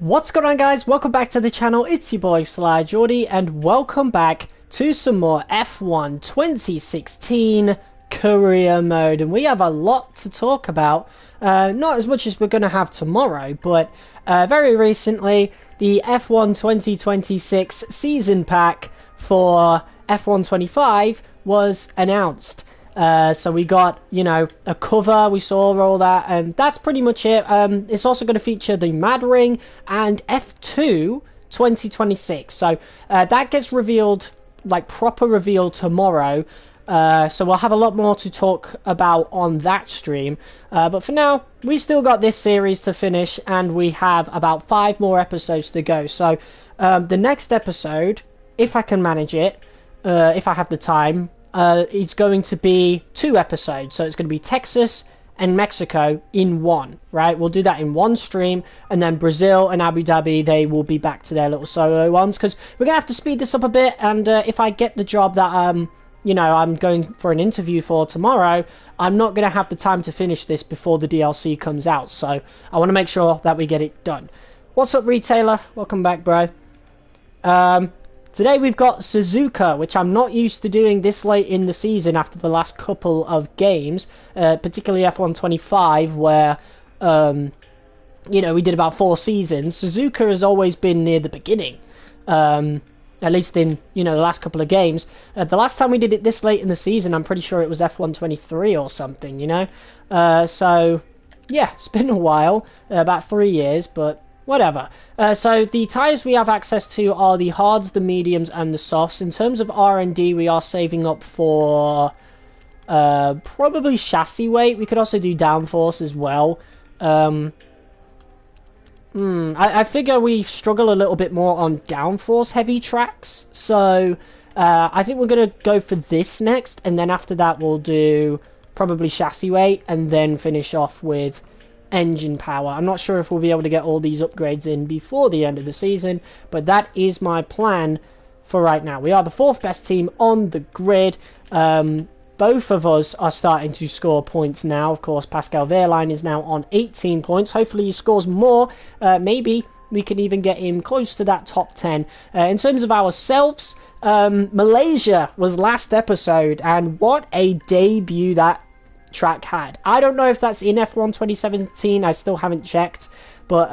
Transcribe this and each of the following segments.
What's going on, guys? Welcome back to the channel. It's your boy Sly Jordy, and welcome back to some more F1 2016 career mode. And we have a lot to talk about, not as much as we're going to have tomorrow, but very recently the F1 2026 season pack for F1 25 was announced. So we got, a cover, we saw all that, and that's pretty much it. It's also going to feature the Mad Ring and F2 2026. So that gets revealed, like proper reveal tomorrow. So we'll have a lot more to talk about on that stream. But for now, we still got this series to finish, and we have about 5 more episodes to go. So the next episode, if I can manage it, if I have the time, it's going to be 2 episodes. So it's going to be Texas and Mexico in one, right? We'll do that in one stream, and then Brazil and Abu Dhabi, they will be back to their little solo ones, because we're going to have to speed this up a bit. And if I get the job that I'm going for an interview for tomorrow, I'm not going to have the time to finish this before the DLC comes out. So I want to make sure that we get it done. What's up, Retailer? Welcome back, bro. Today we've got Suzuka, which I'm not used to doing this late in the season after the last couple of games, particularly F1 25, where, we did about 4 seasons. Suzuka has always been near the beginning, at least in, the last couple of games. The last time we did it this late in the season, I'm pretty sure it was F1 23 or something, So, yeah, it's been a while, about 3 years, but whatever. So the tyres we have access to are the hards, the mediums, and the softs. In terms of R&D, we are saving up for probably chassis weight. We could also do downforce as well. I figure we struggle a little bit more on downforce heavy tracks. So I think we're going to go for this next, and then after that we'll do probably chassis weight, and then finish off with engine power. I'm not sure if we'll be able to get all these upgrades in before the end of the season, but that is my plan for right now. We are the 4th best team on the grid. Both of us are starting to score points now. Of course, Pascal Wehrlein is now on 18 points. Hopefully he scores more. Maybe we can even get him close to that top 10. In terms of ourselves, Malaysia was last episode, and what a debut that track had. I don't know if that's in F1 2017, I still haven't checked, but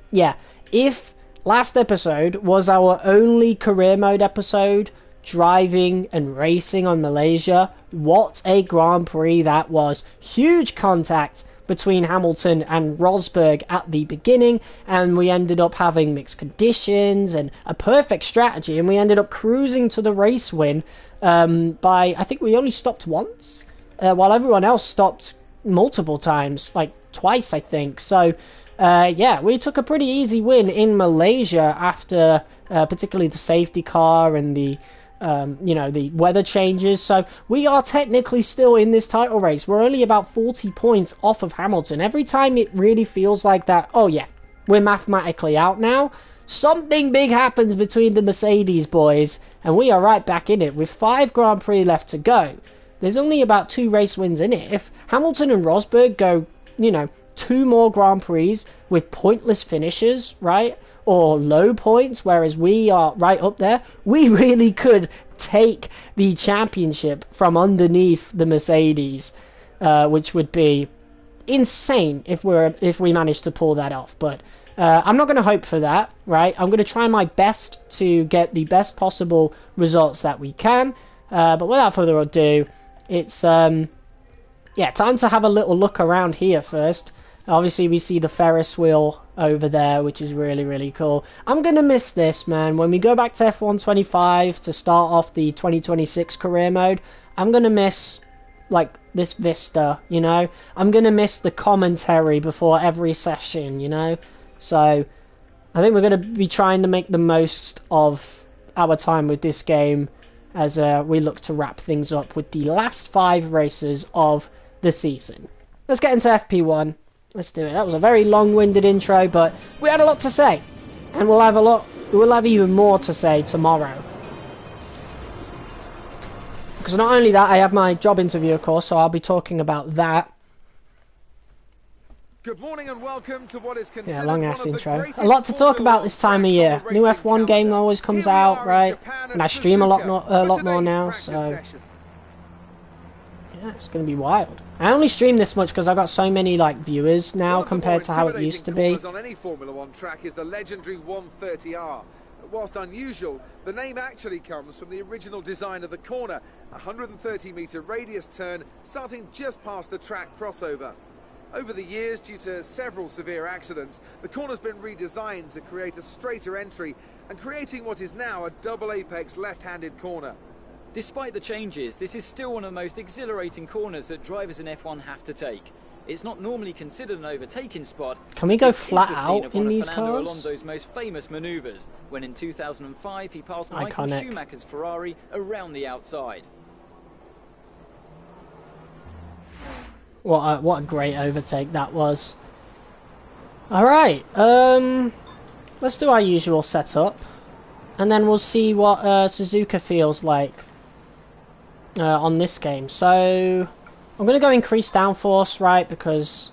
yeah, if last episode was our only career mode episode driving and racing on Malaysia, what a Grand Prix that was. Huge contact between Hamilton and Rosberg at the beginning, and we ended up having mixed conditions and a perfect strategy, and we ended up cruising to the race win by, I think we only stopped once, while everyone else stopped multiple times, like twice, I think. So, yeah, we took a pretty easy win in Malaysia after particularly the safety car and the, the weather changes. So we are technically still in this title race. We're only about 40 points off of Hamilton. Every time it really feels like that, oh yeah, we're mathematically out now, something big happens between the Mercedes boys, and we are right back in it with 5 Grand Prix left to go. There's only about 2 race wins in it. If Hamilton and Rosberg go, 2 more Grand Prix with pointless finishes, right? Or low points, whereas we are right up there, we really could take the championship from underneath the Mercedes, which would be insane if we managed to pull that off. But I'm not going to hope for that, right? I'm going to try my best to get the best possible results that we can. But without further ado, it's time to have a little look around here first. Obviously we see the Ferris wheel over there, which is really, really cool. I'm gonna miss this, man. When we go back to F1 25 to start off the 2026 career mode, I'm gonna miss like this vista, I'm gonna miss the commentary before every session, So I think we're gonna be trying to make the most of our time with this game as we look to wrap things up with the last 5 races of the season. Let's get into FP1. Let's do it. That was a very long-winded intro, but we had a lot to say, and we'll have even more to say tomorrow. Because not only that, I have my job interview, of course, so I'll be talking about that. Good morning and welcome to what is considered long ass one of the intro. greatest A lot to talk Formula about One this time of tracks year. on the New racing F1 game calendar. always comes Here we out, are in right? Japan And at I stream a lot Suzuka more for now, today's so practice session. yeah, it's gonna be wild. I only stream this much because I got so many like viewers now compared to how it used to be. One of the more intimidating corners on any Formula One track is the legendary 130R. Whilst unusual, the name actually comes from the original design of the corner, a 130-metre radius turn starting just past the track crossover. Over the years, due to several severe accidents, the corner's been redesigned to create a straighter entry and creating what is now a double apex left-handed corner. Despite the changes, this is still one of the most exhilarating corners that drivers in F1 have to take. It's not normally considered an overtaking spot. Can we go This flat is the scene out of one in of these Fernando cars? Alonso's most famous manoeuvres, when in 2005 he passed Michael Iconic. Schumacher's Ferrari around the outside. What a great overtake that was. Alright, let's do our usual setup. And then we'll see what Suzuka feels like on this game. So, I'm going to go increase downforce, right, because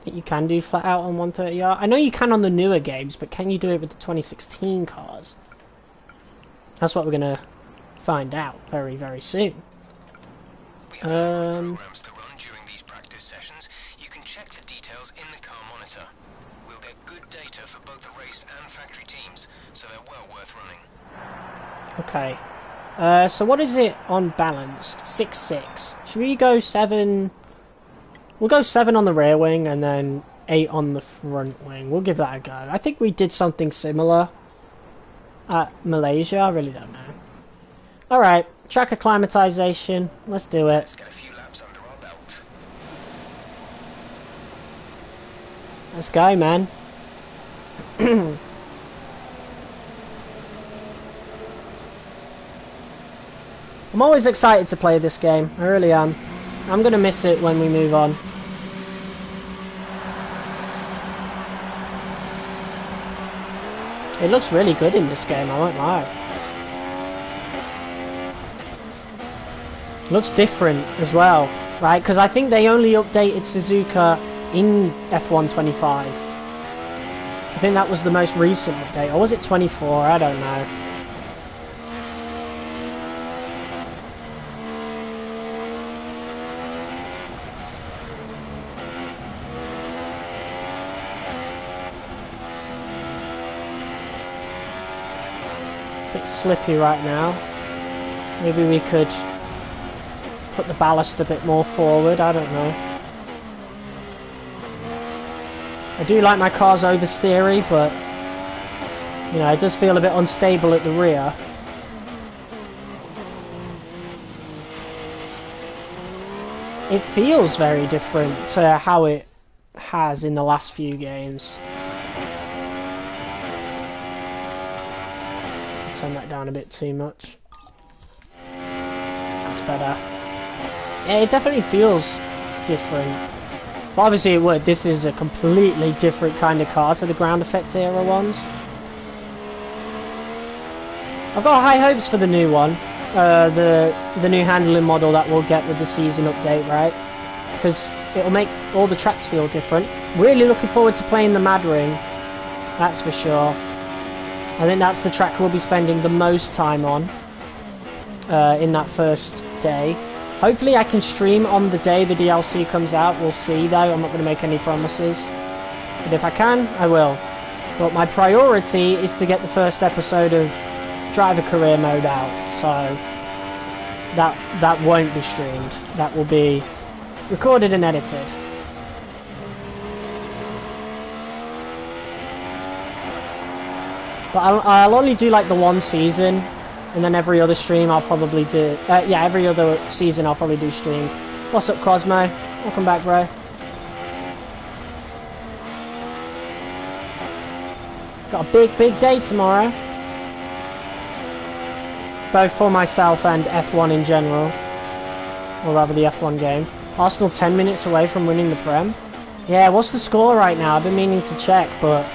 I think you can do flat out on 130R. I know you can on the newer games, but can you do it with the 2016 cars? That's what we're going to find out very, very soon. Programs to run during these practice sessions. You can check the details in the car monitor. We'll get good data for both the race and factory teams, so they're well worth running. Okay. So what is it on balanced? 6.6. Should we go 7? We'll go 7 on the rear wing and then 8 on the front wing. We'll give that a go. I think we did something similar at Malaysia. I really don't know. Alright. Track acclimatization. Let's do it. Let's get a few laps under our belt. Let's go, man. I'm always excited to play this game. I really am. I'm gonna miss it when we move on. It looks really good in this game, I won't lie. Looks different as well, right? Because I think they only updated Suzuka in F1 25. I think that was the most recent update, or was it 24? I don't know. A bit slippy right now. Maybe we could put the ballast a bit more forward, I don't know. I do like my car's oversteery, but you know, it does feel a bit unstable at the rear. It feels very different to how it has in the last few games. I'll turn that down a bit too much. That's better. Yeah, it definitely feels different. But obviously it would. This is a completely different kind of car to the ground effect era ones. I've got high hopes for the new one. The new handling model that we'll get with the season update, right? Because it'll make all the tracks feel different. Really looking forward to playing the Mad Ring. That's for sure. I think that's the track we'll be spending the most time on in that first day. Hopefully I can stream on the day the DLC comes out. We'll see though. I'm not going to make any promises. But if I can, I will. But my priority is to get the first episode of Driver Career Mode out. So that won't be streamed. That will be recorded and edited. But I'll only do like the one season. And then every other stream I'll probably do... yeah, every other season I'll probably do streamed. What's up, Cosmo? Welcome back, bro. Got a big day tomorrow. Both for myself and F1 in general. Or rather the F1 game. Arsenal 10 minutes away from winning the Prem. Yeah, what's the score right now? I've been meaning to check, but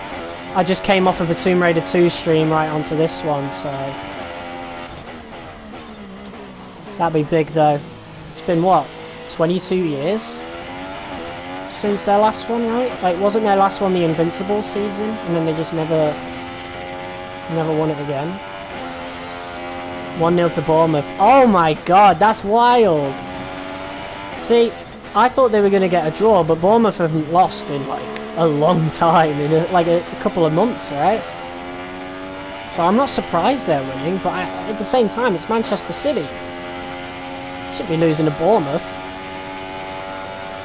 I just came off of the Tomb Raider 2 stream right onto this one, so... That'd be big though. It's been what? 22 years? since their last one, right? Like, wasn't their last one the Invincibles season, and then they just never won it again? 1-0 to Bournemouth. Oh my god, that's wild! See, I thought they were going to get a draw, but Bournemouth haven't lost in, like, a long time, in a couple of months, right? So I'm not surprised they're winning, but at the same time, it's Manchester City. Should be losing to Bournemouth.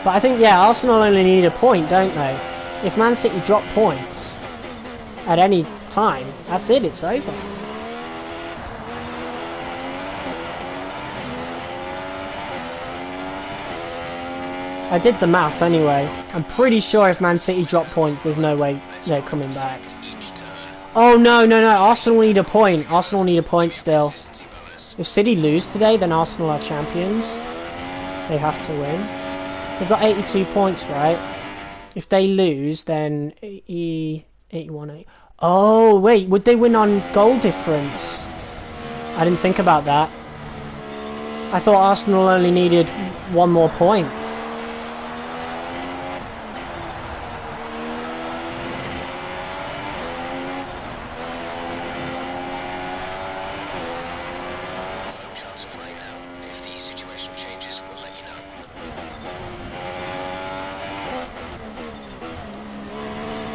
But I think, yeah, Arsenal only need a point, don't they? If Man City drop points at any time, that's it, it's over. I did the math anyway. I'm pretty sure if Man City drop points, there's no way they're coming back. Oh no, Arsenal need a point. Arsenal need a point still. If City lose today, then Arsenal are champions. They have to win. They've got 82 points, right? If they lose, then 81. Oh, wait, would they win on goal difference? I didn't think about that. I thought Arsenal only needed one more point.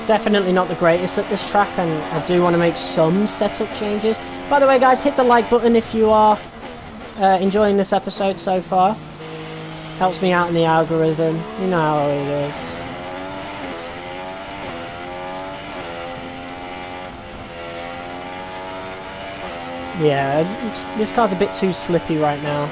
Definitely not the greatest at this track, and I do want to make some setup changes. By the way, guys, hit the like button if you are enjoying this episode so far. Helps me out in the algorithm. You know how it is. Yeah, this car's a bit too slippy right now.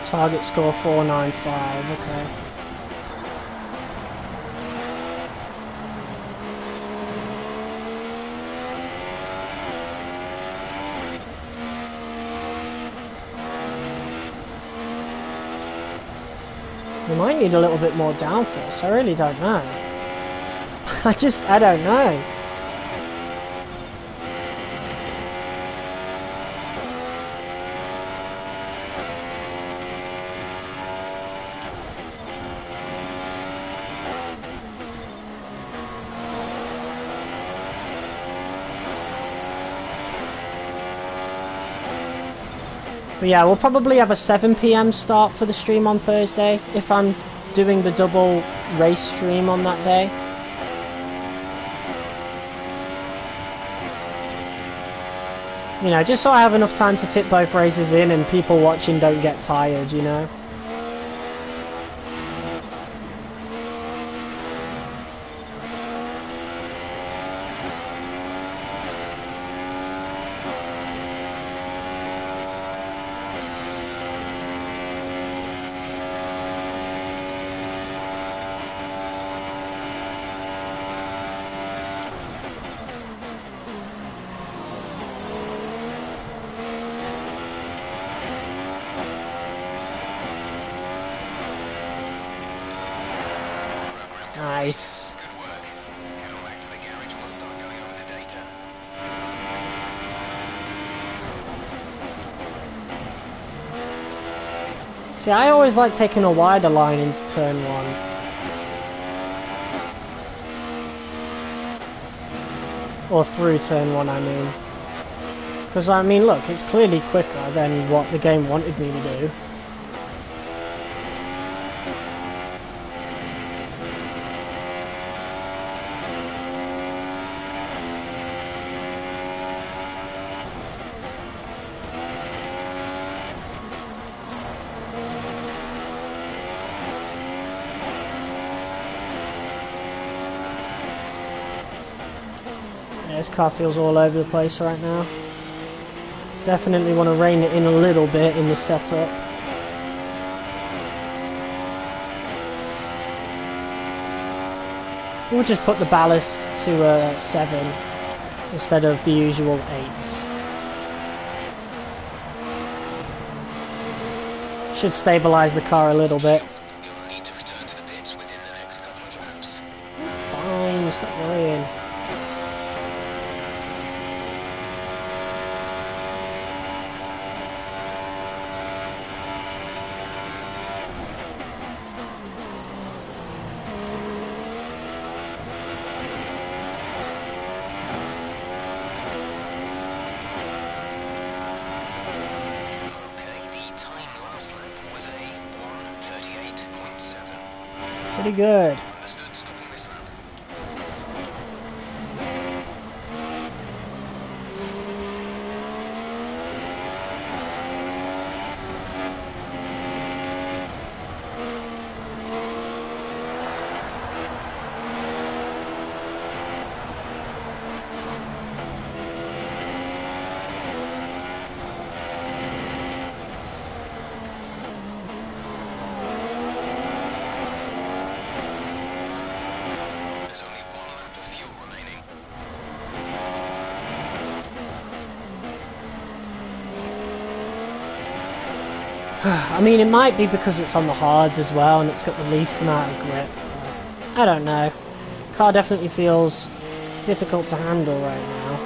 Target score 495, okay. We might need a little bit more downforce, I really don't know. I don't know. But yeah, we'll probably have a 7 PM start for the stream on Thursday, if I'm doing the double race stream on that day. You know, just so I have enough time to fit both races in and people watching don't get tired, you know? Nice. Good work. Head on back to the garage and we'll start going over the data. See, I always like taking a wider line into turn 1. Or through turn 1, I mean. Because, I mean, look, it's clearly quicker than what the game wanted me to do. this car feels all over the place right now. Definitely want to rein it in a little bit in the setup. We'll just put the ballast to 7 instead of the usual 8. Should stabilise the car a little bit. You'll need to return to the pits within the next couple of laps. Fine, stop worrying. Pretty good. Understood, stopping this lap. There's only 1 lap of fuel remaining. I mean, it might be because it's on the hards as well and it's got the least amount of grip. I don't know. Car definitely feels difficult to handle right now.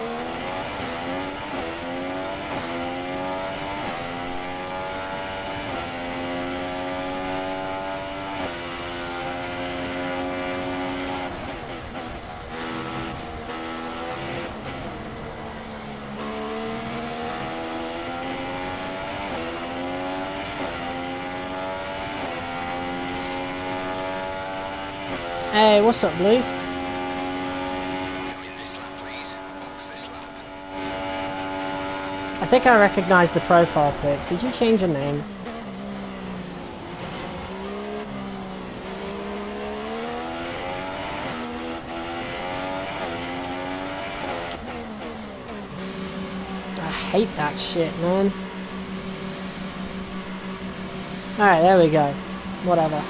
Hey, what's up, Blue? Come in this lap, please. Box this lap. I think I recognise the profile pic. Did you change your name? I hate that shit, man. Alright, there we go. Whatever.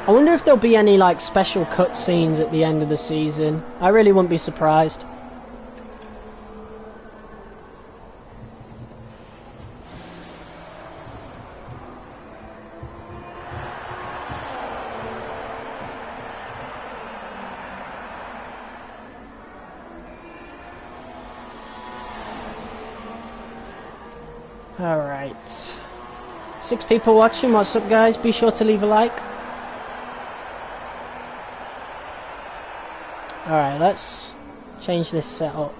I wonder if there'll be any like special cutscenes at the end of the season. I really wouldn't be surprised. Alright. 6 people watching. What's up, guys? Be sure to leave a like. Alright, let's change this setup.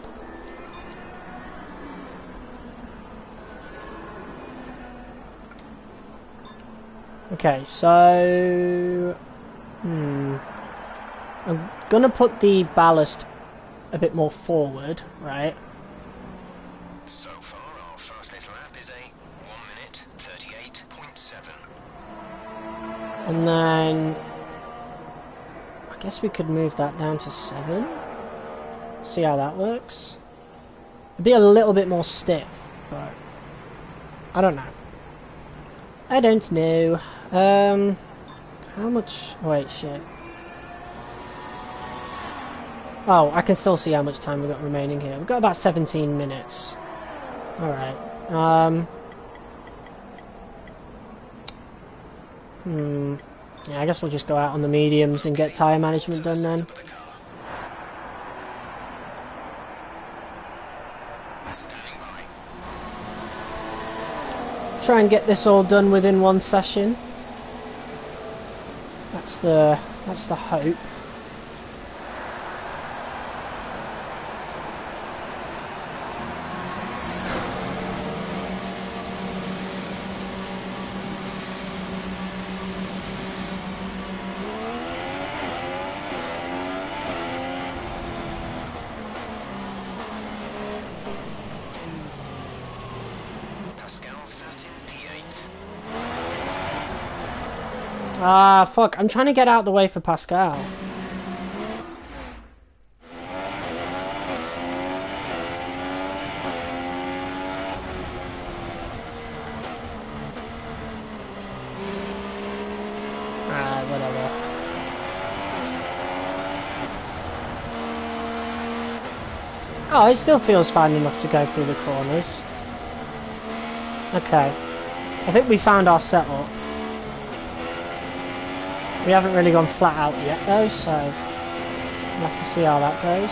Okay, so... I'm gonna put the ballast a bit more forward, right? So far, our fastest lap is a 1 minute 38.7. And then... I guess we could move that down to 7. See how that works. It'd be a little bit more stiff, but... I don't know. I don't know. How much... Wait, shit. Oh, I can still see how much time we've got remaining here. We've got about 17 minutes. Alright. Yeah, I guess we'll just go out on the mediums and get tyre management done then. Standing by. Try and get this all done within one session. That's the hope. Pascal sat in P8. Ah, fuck. I'm trying to get out the way for Pascal. Ah, whatever. Oh, it still feels fine enough to go through the corners. Okay. I think we found our setup. We haven't really gone flat out yet though, so we'll have to see how that goes.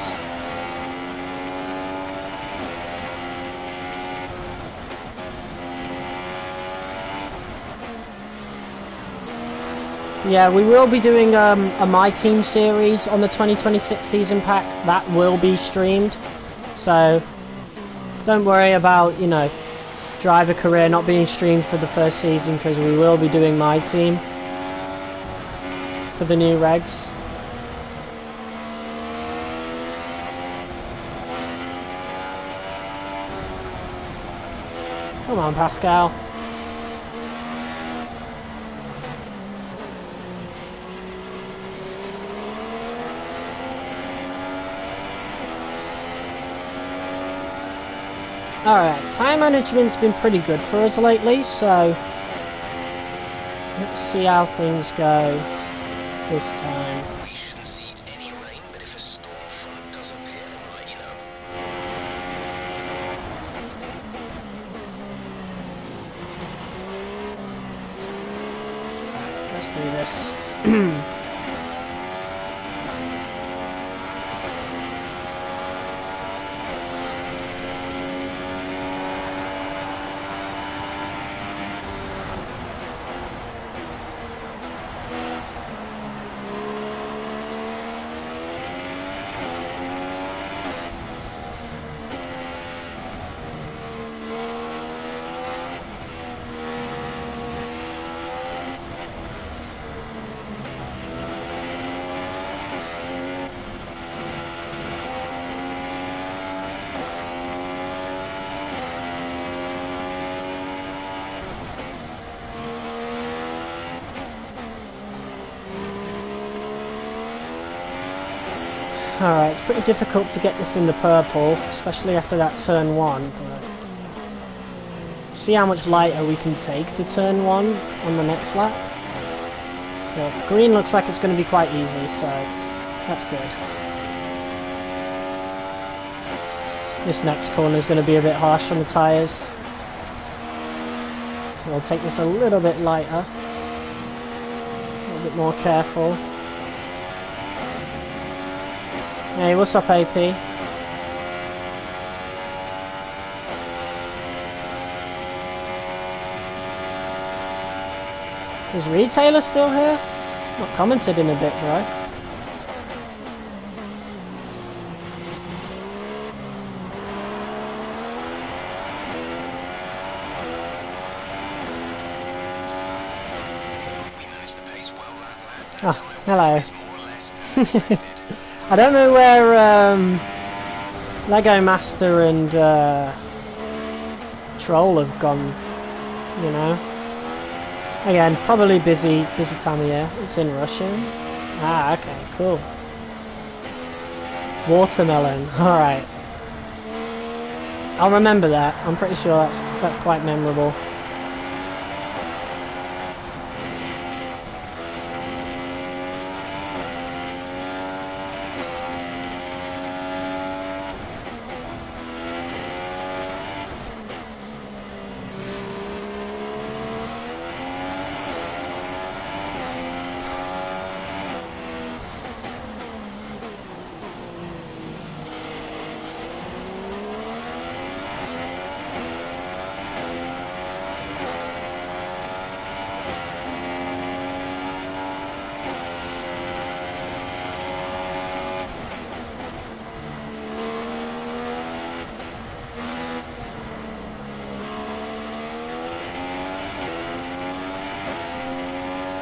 Yeah, we will be doing a My Team series on the 2026 season pack. That will be streamed. So don't worry about, you know, driver career not being streamed for the first season, because we will be doing My Team for the new regs. Come on, Pascal. Alright, time management's been pretty good for us lately, so let's see how things go this time. We shouldn't see any rain, but if a storm front does appear, then we'll let you know. Let's do this. Alright, it's pretty difficult to get this in the purple, especially after that turn 1, but see how much lighter we can take the turn 1 on the next lap. But green looks like it's going to be quite easy, so that's good. This next corner is going to be a bit harsh on the tyres, so we'll take this a little bit lighter, a little bit more careful. Hey, what's up, AP? Is Retailer still here? Not commented in a bit, bro. We managed the pace well that lap. Oh, hello. More or less as expected. I don't know where Lego Master and Troll have gone, you know. Again, probably busy time of year. It's in Russian. Ah, okay, cool. Watermelon, alright. I'll remember that. I'm pretty sure that's quite memorable.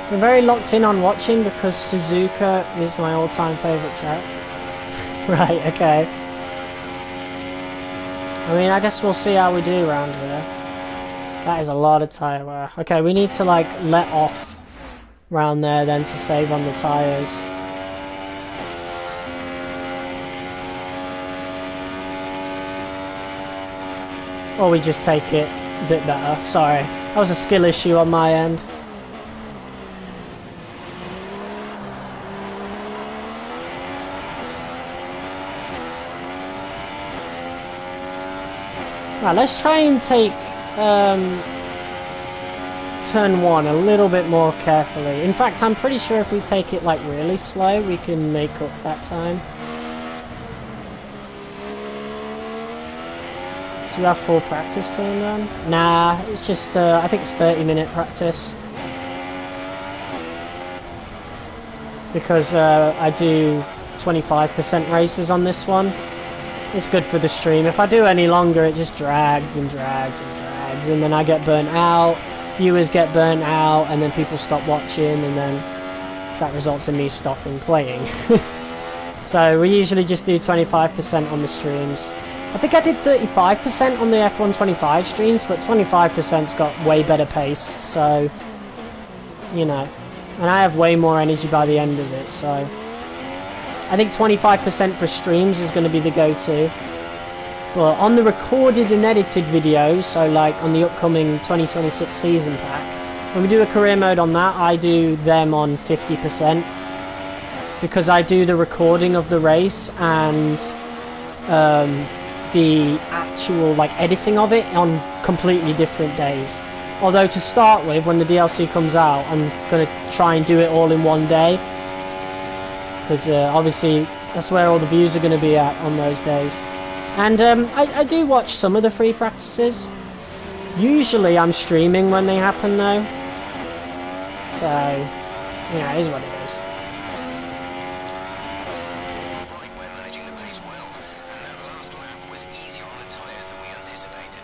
I'm very locked in on watching because Suzuka is my all-time favourite track. Right, okay. I mean, I guess we'll see how we do around here. That is a lot of tyre wear. Okay, we need to, like, let off around there then to save on the tyres. Or we just take it a bit better. Sorry, that was a skill issue on my end. Right, let's try and take turn 1 a little bit more carefully. In fact, I'm pretty sure if we take it like really slow, we can make up that time. Do you have full practice turned on? Nah, it's just, I think it's 30-minute practice. Because I do 25% races on this one. It's good for the stream. If I do any longer, it just drags and drags and drags, and then I get burnt out, viewers get burnt out, and then people stop watching, and then that results in me stopping playing. So we usually just do 25% on the streams. I think I did 35% on the F125 streams, but 25%'s got way better pace, so, you know. And I have way more energy by the end of it, so I think 25% for streams is going to be the go-to. But on the recorded and edited videos, so like on the upcoming 2026 season pack, when we do a career mode on that, I do them on 50%. Because I do the recording of the race and the actual like editing of it on completely different days. Although to start with, when the DLC comes out, I'm going to try and do it all in one day. Because obviously that's where all the views are going to be at on those days. And I do watch some of the free practices. Usually I'm streaming when they happen though. So, yeah, it is what it is. Right, we're managing the pace well, and that last lap was easier on the tyres than we anticipated.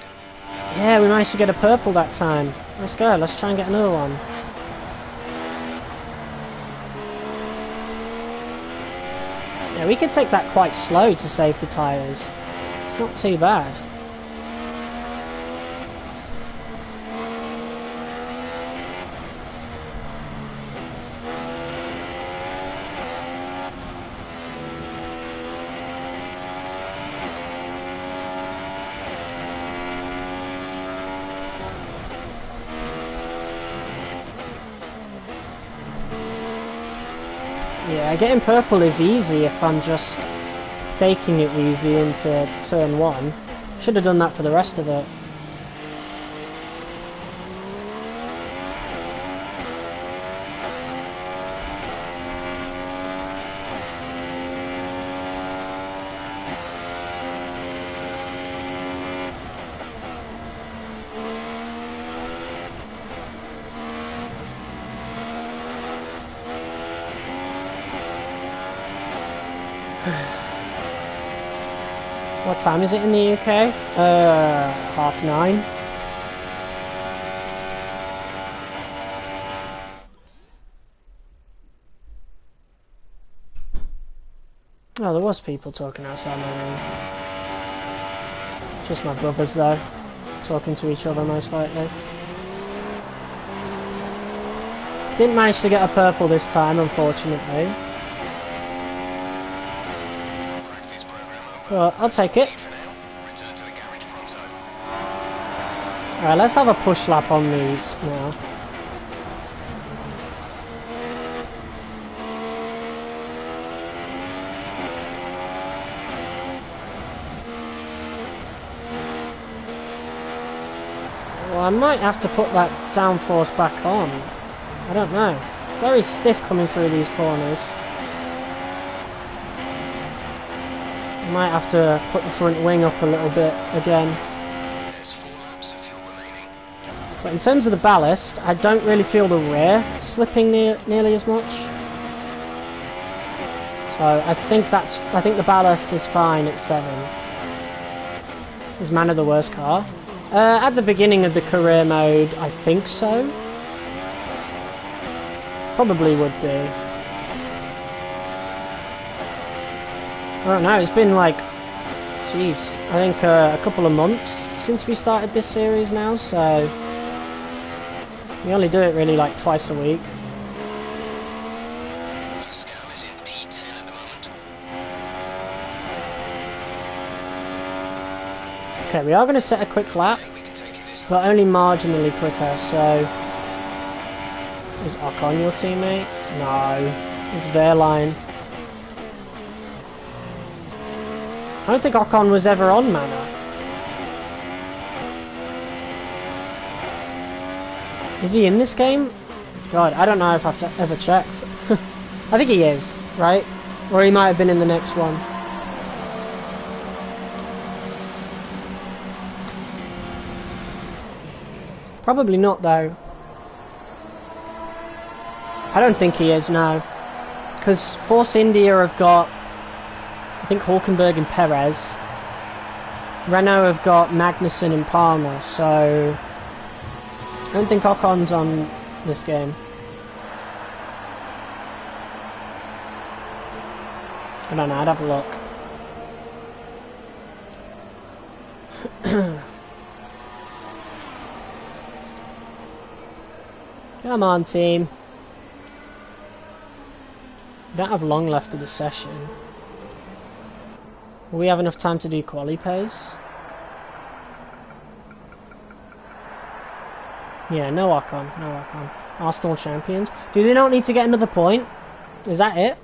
Yeah, we managed to get a purple that time. Let's go, let's try and get another one. Yeah, we could take that quite slow to save the tyres. It's not too bad. Yeah, getting purple is easy if I'm just taking it easy into turn 1. Should have done that for the rest of it. What time is it in the UK? 9:30. Oh, there was people talking outside my room. Just my brothers though, talking to each other most likely. Didn't manage to get a purple this time, unfortunately. But I'll take it. Alright, let's have a push lap on these now. Well, I might have to put that downforce back on. I don't know. Very stiff coming through these corners. Might have to put the front wing up a little bit again. There's 4 laps of fuel remaining. But in terms of the ballast, I don't really feel the rear slipping nearly as much. So I think the ballast is fine at 7. Is Manor the worst car? At the beginning of the career mode, I think so. Probably would be. I don't know, it's been like, jeez, I think a couple of months since we started this series now, so we only do it really like twice a week. Okay, we are going to set a quick lap, but only marginally quicker, so... Is Ocon your teammate? No, it's Wehrlein. I don't think Ocon was ever on Manor. Is he in this game? God, I don't know if I've ever checked. I think he is, right? Or he might have been in the next one. Probably not, though. I don't think he is, no. Because Force India have got, I think, Hulkenberg and Perez. Renault have got Magnussen and Palmer, so... I don't think Ocon's on this game. I don't know, I'd have a look. Come on, team. We don't have long left of the session. Will we have enough time to do quali pace? Yeah, no Ocon, no Ocon. Arsenal champions. Do they not need to get another point? Is that it?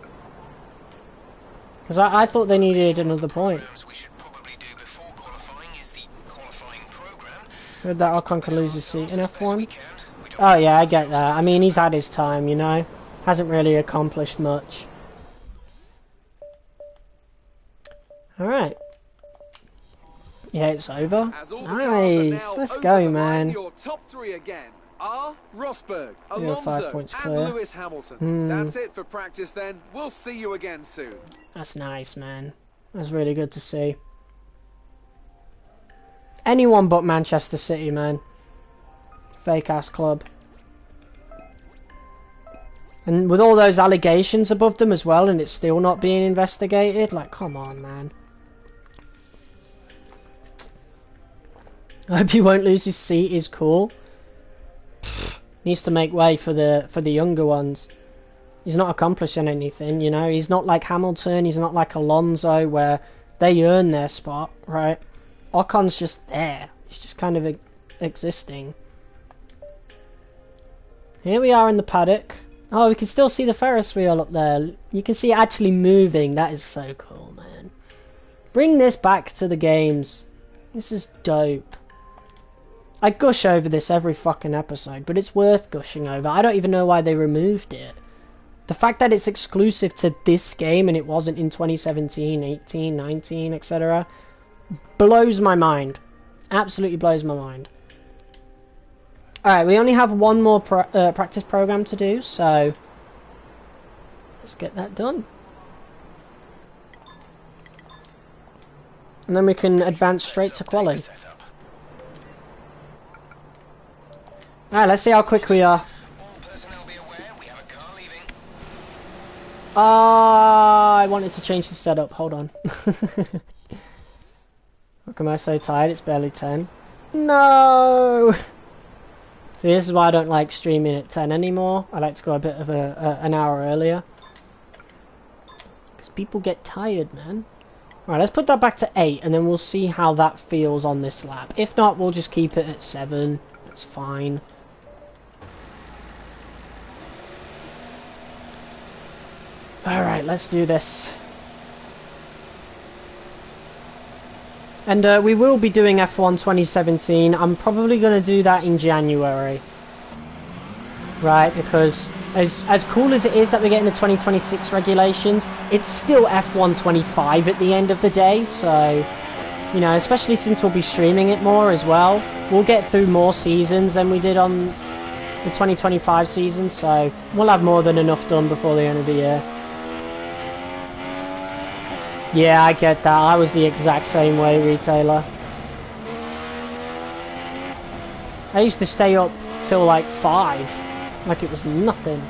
Because I thought they needed another point. We should probably do before qualifying is the qualifying program. Heard that Ocon can lose his seat in F1. Oh yeah, I get that. I mean, he's had his time, you know. Hasn't really accomplished much. Alright. Yeah, it's over. Nice. Let's go, man. Your top three again are Rosberg, You're 5 Alonso, points and clear. Lewis Hamilton. That's it for practice then. We'll see you again soon. That's nice, man. That's really good to see. Anyone but Manchester City, man. Fake ass club. And with all those allegations above them as well, and it's still not being investigated, like, come on, man. I hope he won't lose his seat is cool. Pfft, needs to make way for the younger ones. He's not accomplishing anything, you know. He's not like Hamilton, he's not like Alonso where they earn their spot, right? Ocon's just there. He's just kind of existing. Here we are in the paddock. Oh, we can still see the Ferris wheel up there. You can see it actually moving. That is so cool, man. Bring this back to the games. This is dope. I gush over this every fucking episode, but it's worth gushing over. I don't even know why they removed it. The fact that it's exclusive to this game and it wasn't in 2017, 18, 19, etc. blows my mind. Absolutely blows my mind. Alright, we only have one more practice program to do, so let's get that done. And then we can advance straight to quali. Alright, let's see how quick we are. I wanted to change the setup, hold on. Look, am I so tired? It's barely 10. No! See, this is why I don't like streaming at 10 anymore. I like to go a bit of an hour earlier. Because people get tired, man. Alright, let's put that back to 8, and then we'll see how that feels on this lap. If not, we'll just keep it at 7. That's fine. Alright, let's do this. And we will be doing F1 2017. I'm probably going to do that in January. Right, because as cool as it is that we're getting the 2026 regulations, it's still F1 25 at the end of the day. So, you know, especially since we'll be streaming it more as well, we'll get through more seasons than we did on the 2025 season. So, we'll have more than enough done before the end of the year. Yeah, I get that. I was the exact same way, retailer. I used to stay up till like 5, like it was nothing.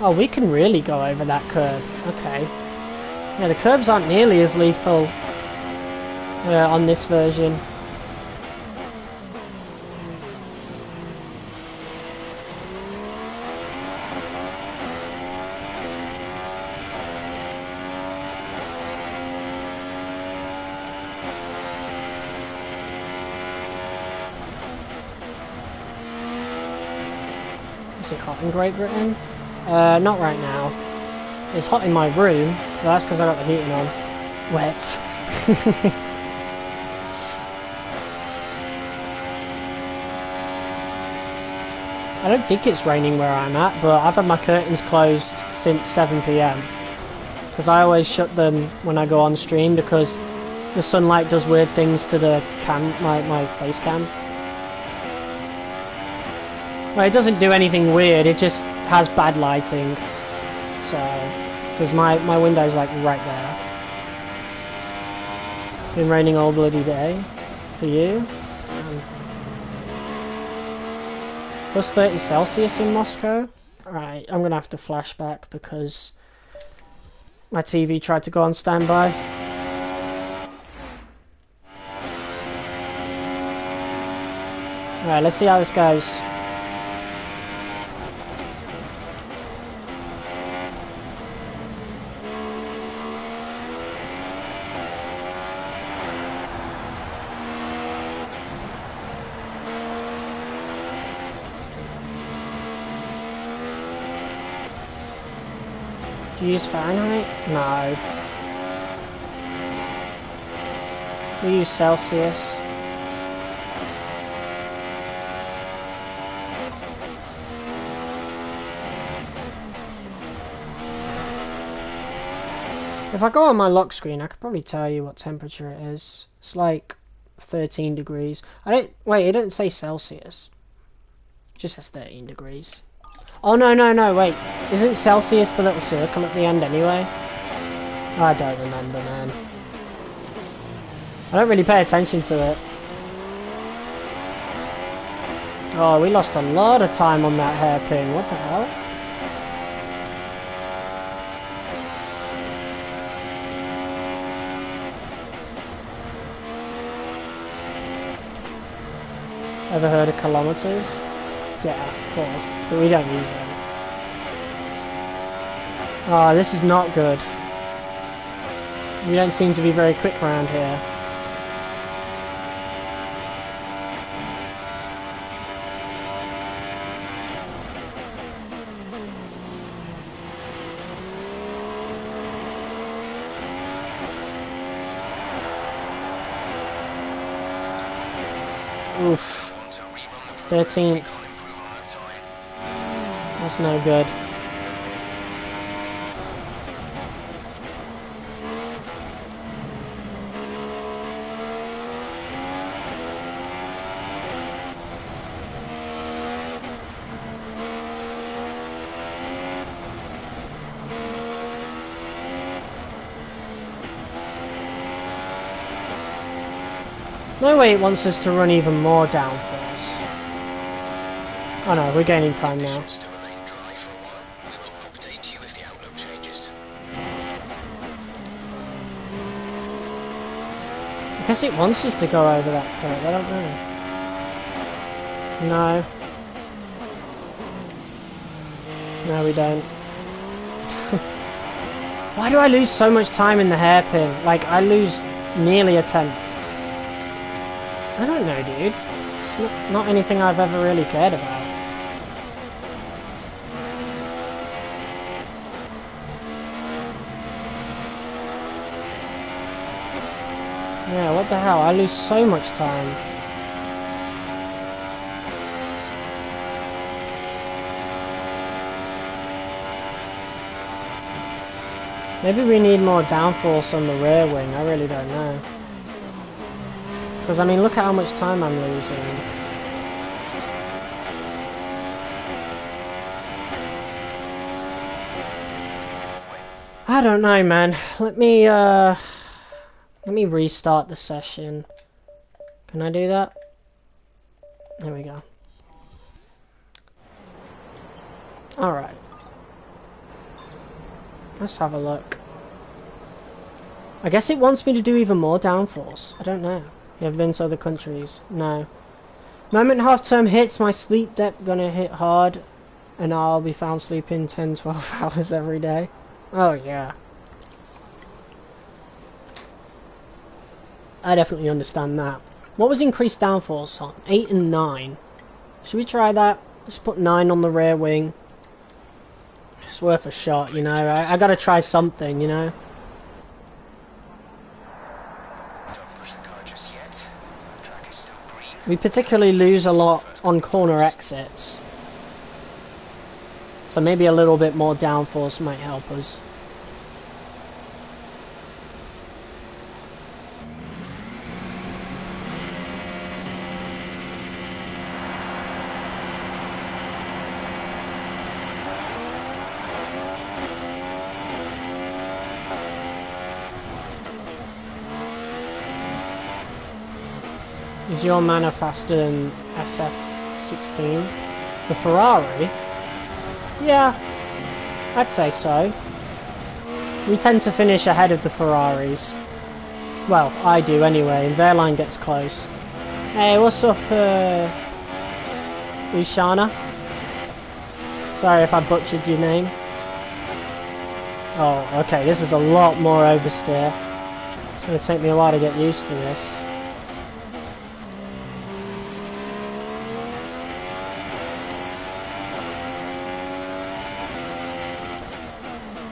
Oh, we can really go over that curb. Okay. Yeah, the curbs aren't nearly as lethal on this version. Is it hot in Great Britain? Not right now. It's hot in my room, but that's because I got the heating on. Wet. I don't think it's raining where I'm at, but I've had my curtains closed since 7 PM. Because I always shut them when I go on stream because the sunlight does weird things to the my face cam. Well, it doesn't do anything weird, it just has bad lighting. So, because my window's like right there. Been raining all bloody day for you. Plus 30 Celsius in Moscow. Right, I'm gonna have to flashback because my TV tried to go on standby. Alright, let's see how this goes. Do you use Fahrenheit? No. We use Celsius. If I go on my lock screen, I could probably tell you what temperature it is. It's like 13 degrees. Wait, it doesn't say Celsius. It just says 13 degrees. Oh, no, wait. Isn't Celsius the little circle at the end anyway? I don't remember, man. I don't really pay attention to it. Oh, we lost a lot of time on that hairpin. What the hell? Ever heard of kilometers? Yeah, of course, but we don't use them. Oh, this is not good. We don't seem to be very quick around here. Oof. 13th. That's no good. No way it wants us to run even more downforce. Oh no, we're gaining time now. I guess it wants us to go over that curve, I don't know. No. No, we don't. Why do I lose so much time in the hairpin? Like, I lose nearly a tenth. I don't know, dude. It's not anything I've ever really cared about. Yeah, what the hell? I lose so much time. Maybe we need more downforce on the rear wing, I really don't know. Because, I mean, look at how much time I'm losing. I don't know, man. Let me restart the session. Can I do that? There we go. Alright. Let's have a look. I guess it wants me to do even more downforce. I don't know. You ever been to other countries? No. Moment half-term hits, my sleep debt gonna hit hard, and I'll be found sleeping 10-12 hours every day. Oh yeah. I definitely understand that. What was increased downforce on? 8 and 9. Should we try that? Just put 9 on the rear wing. It's worth a shot, you know. I gotta try something, you know. Don't push the car just yet. The track is still green. We particularly lose a lot on corner exits. So maybe a little bit more downforce might help us. Is your Mana faster than SF16? The Ferrari? Yeah, I'd say so. We tend to finish ahead of the Ferraris. Well, I do anyway, and their line gets close. Hey, what's up, Ushana? Sorry if I butchered your name. Oh, okay, this is a lot more oversteer. It's going to take me a while to get used to this.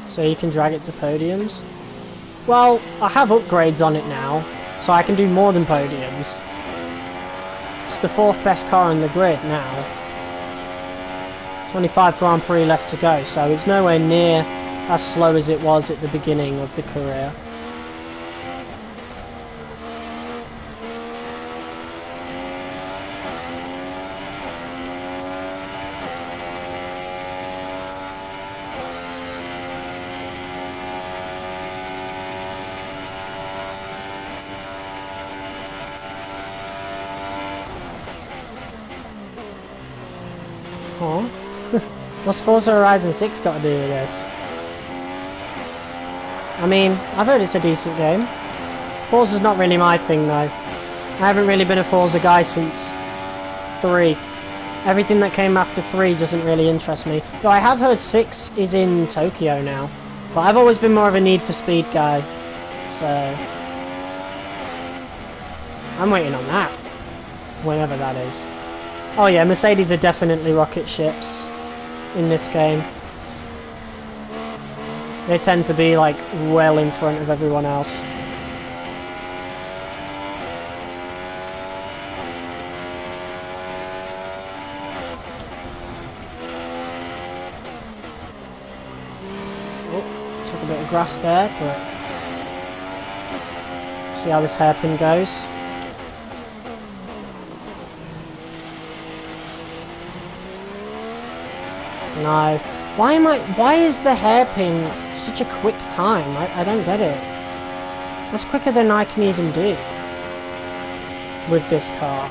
So you can drag it to podiums? Well, I have upgrades on it now, so I can do more than podiums. It's the 4th best car on the grid now. 25 Grand Prix left to go, so it's nowhere near as slow as it was at the beginning of the career. Huh? What's Forza Horizon 6 got to do with this? I mean, I've heard it's a decent game. Forza's not really my thing though. I haven't really been a Forza guy since 3. Everything that came after 3 doesn't really interest me. Though I have heard 6 is in Tokyo now. But I've always been more of a Need for Speed guy. So I'm waiting on that. Whenever that is. Oh yeah, Mercedes are definitely rocket ships in this game. They tend to be like well in front of everyone else. Oh, took a bit of grass there, but see how this hairpin goes. No. Why is the hairpin such a quick time? I don't get it. That's quicker than I can even do with this car.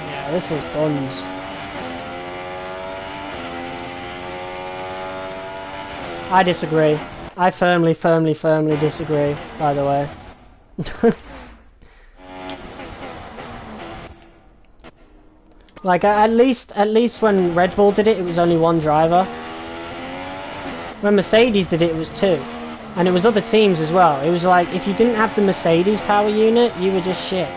Yeah, this is buns. I disagree. I firmly disagree, by the way. Like, at least when Red Bull did it, it was only one driver. When Mercedes did it, it was 2. And it was other teams as well. It was like, if you didn't have the Mercedes power unit, you were just shit.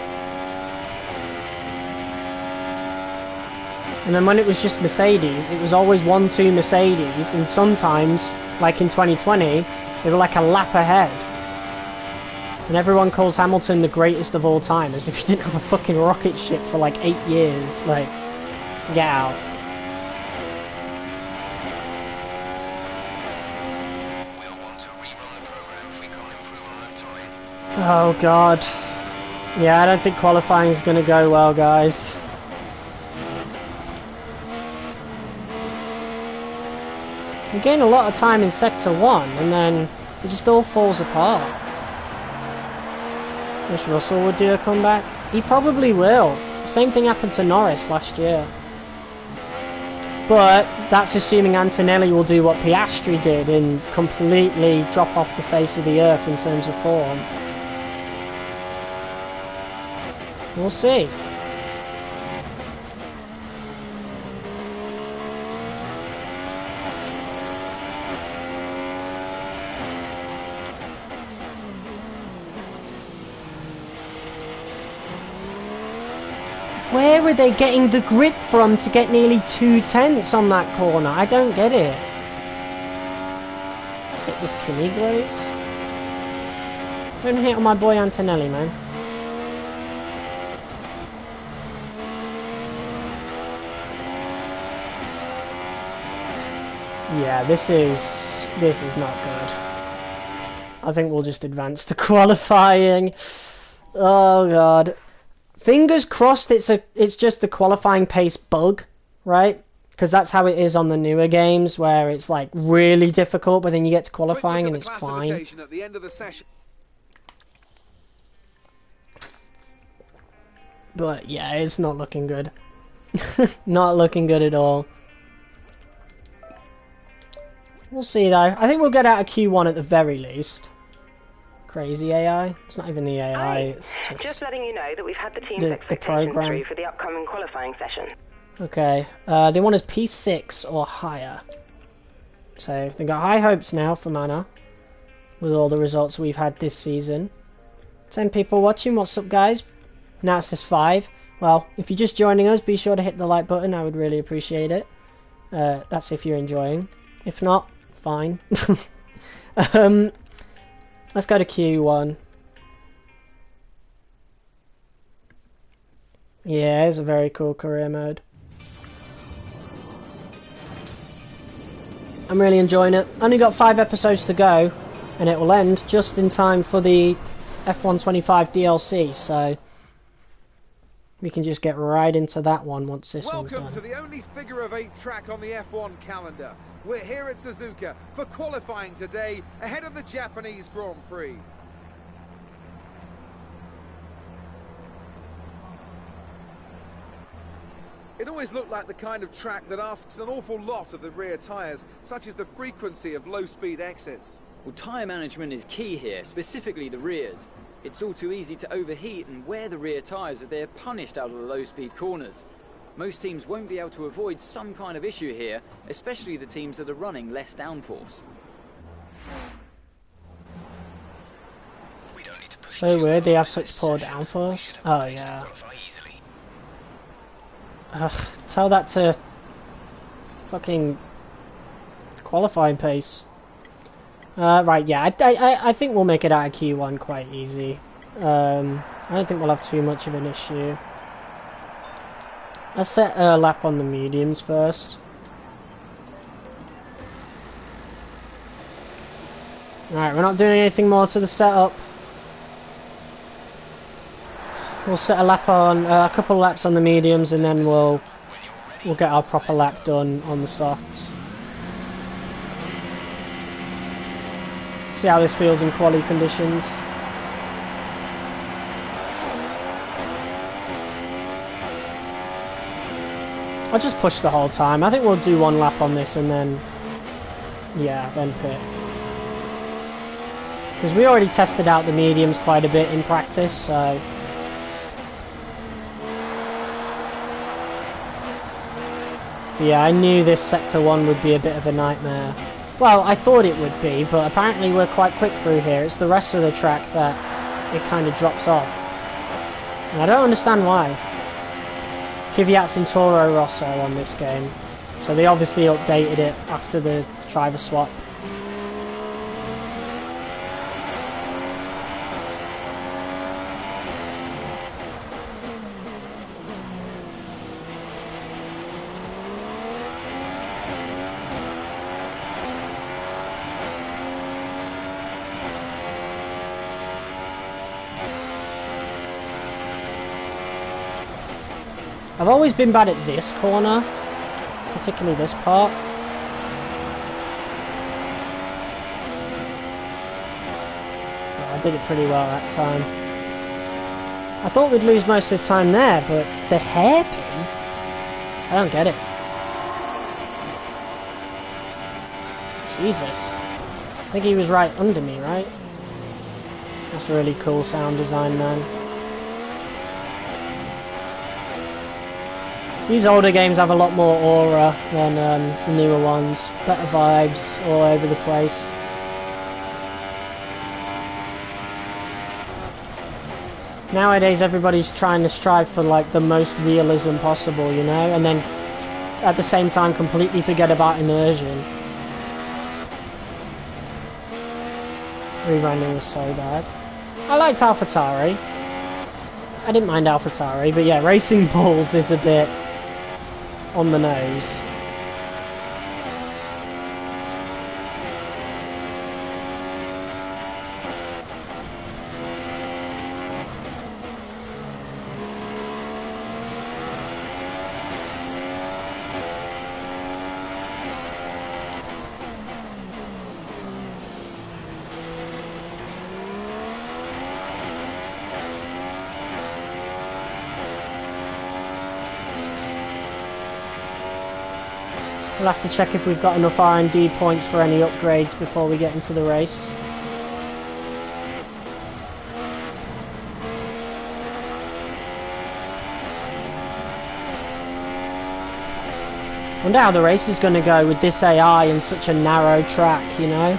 And then when it was just Mercedes, it was always 1-2 Mercedes, and sometimes, like in 2020, they were like a lap ahead. And everyone calls Hamilton the greatest of all time, as if he didn't have a fucking rocket ship for like 8 years. Like, get out. We'll want to rerun the program if we can't improve on that time. Oh god. Yeah, I don't think qualifying is going to go well, guys. We gain a lot of time in Sector 1, and then it just all falls apart. Wish Russell would do a comeback. He probably will. Same thing happened to Norris last year. But that's assuming Antonelli will do what Piastri did and completely drop off the face of the earth in terms of form. We'll see. Where are they getting the grip from to get nearly 2/10 on that corner? I don't get it. Hit this Caniglos. Don't hit on my boy Antonelli, man. Yeah, this is not good. I think we'll just advance to qualifying. Oh god. Fingers crossed it's just a qualifying pace bug, right? Because that's how it is on the newer games, where it's like really difficult, but then you get to qualifying and it's fine. At the end of the session. But yeah, it's not looking good. Not looking good at all. We'll see though. I think we'll get out of Q1 at the very least. Crazy AI? It's not even the AI, it's just letting you know that we've had the team's expectations through for the upcoming qualifying session. Okay, they want us P6 or higher. So they've got high hopes now for Mana, with all the results we've had this season. 10 people watching, what's up guys? Now it says 5. Well, if you're just joining us, be sure to hit the like button, I would really appreciate it. That's if you're enjoying. If not, fine. Let's go to Q1. Yeah, it's a very cool career mode. I'm really enjoying it. Only got 5 episodes to go, and it will end just in time for the F125 DLC, so we can just get right into that one once this one's done. Welcome to the only figure of 8 track on the F1 calendar. We're here at Suzuka for qualifying today ahead of the Japanese Grand Prix. It always looked like the kind of track that asks an awful lot of the rear tyres, such as the frequency of low-speed exits. Well, tyre management is key here, specifically the rears. It's all too easy to overheat and wear the rear tyres as they're punished out of the low-speed corners. Most teams won't be able to avoid some kind of issue here, especially the teams that are running less downforce. So weird they have such poor downforce. Oh yeah. Tell that to fucking qualifying pace. Right, yeah, I think we'll make it out of Q1 quite easy. I don't think we'll have too much of an issue. Let's set a lap on the mediums first. Alright, we're not doing anything more to the setup. We'll set a lap on, a couple of laps on the mediums, and then we'll get our proper lap done on the softs. See how this feels in quali conditions. I'll just push the whole time. I think we'll do one lap on this and then, yeah, then pit. Because we already tested out the mediums quite a bit in practice, so... Yeah, I knew this Sector 1 would be a bit of a nightmare. Well, I thought it would be, but apparently we're quite quick through here. It's the rest of the track that it kind of drops off. And I don't understand why. Kvyat's in Toro Rosso on this game, so they obviously updated it after the driver swap. I've always been bad at this corner, particularly this part. Yeah, I did it pretty well that time. I thought we'd lose most of the time there, but the hairpin? I don't get it. Jesus. I think he was right under me, right? That's a really cool sound design, man. These older games have a lot more aura than the newer ones. Better vibes all over the place. Nowadays everybody's trying to strive for like the most realism possible, you know, and then at the same time completely forget about immersion. Rerunning was so bad. I liked AlphaTauri. I didn't mind AlphaTauri, but yeah, Racing Bulls is a bit on the nose. We'll have to check if we've got enough R&D points for any upgrades before we get into the race. Wonder how the race is going to go with this AI and such a narrow track, you know?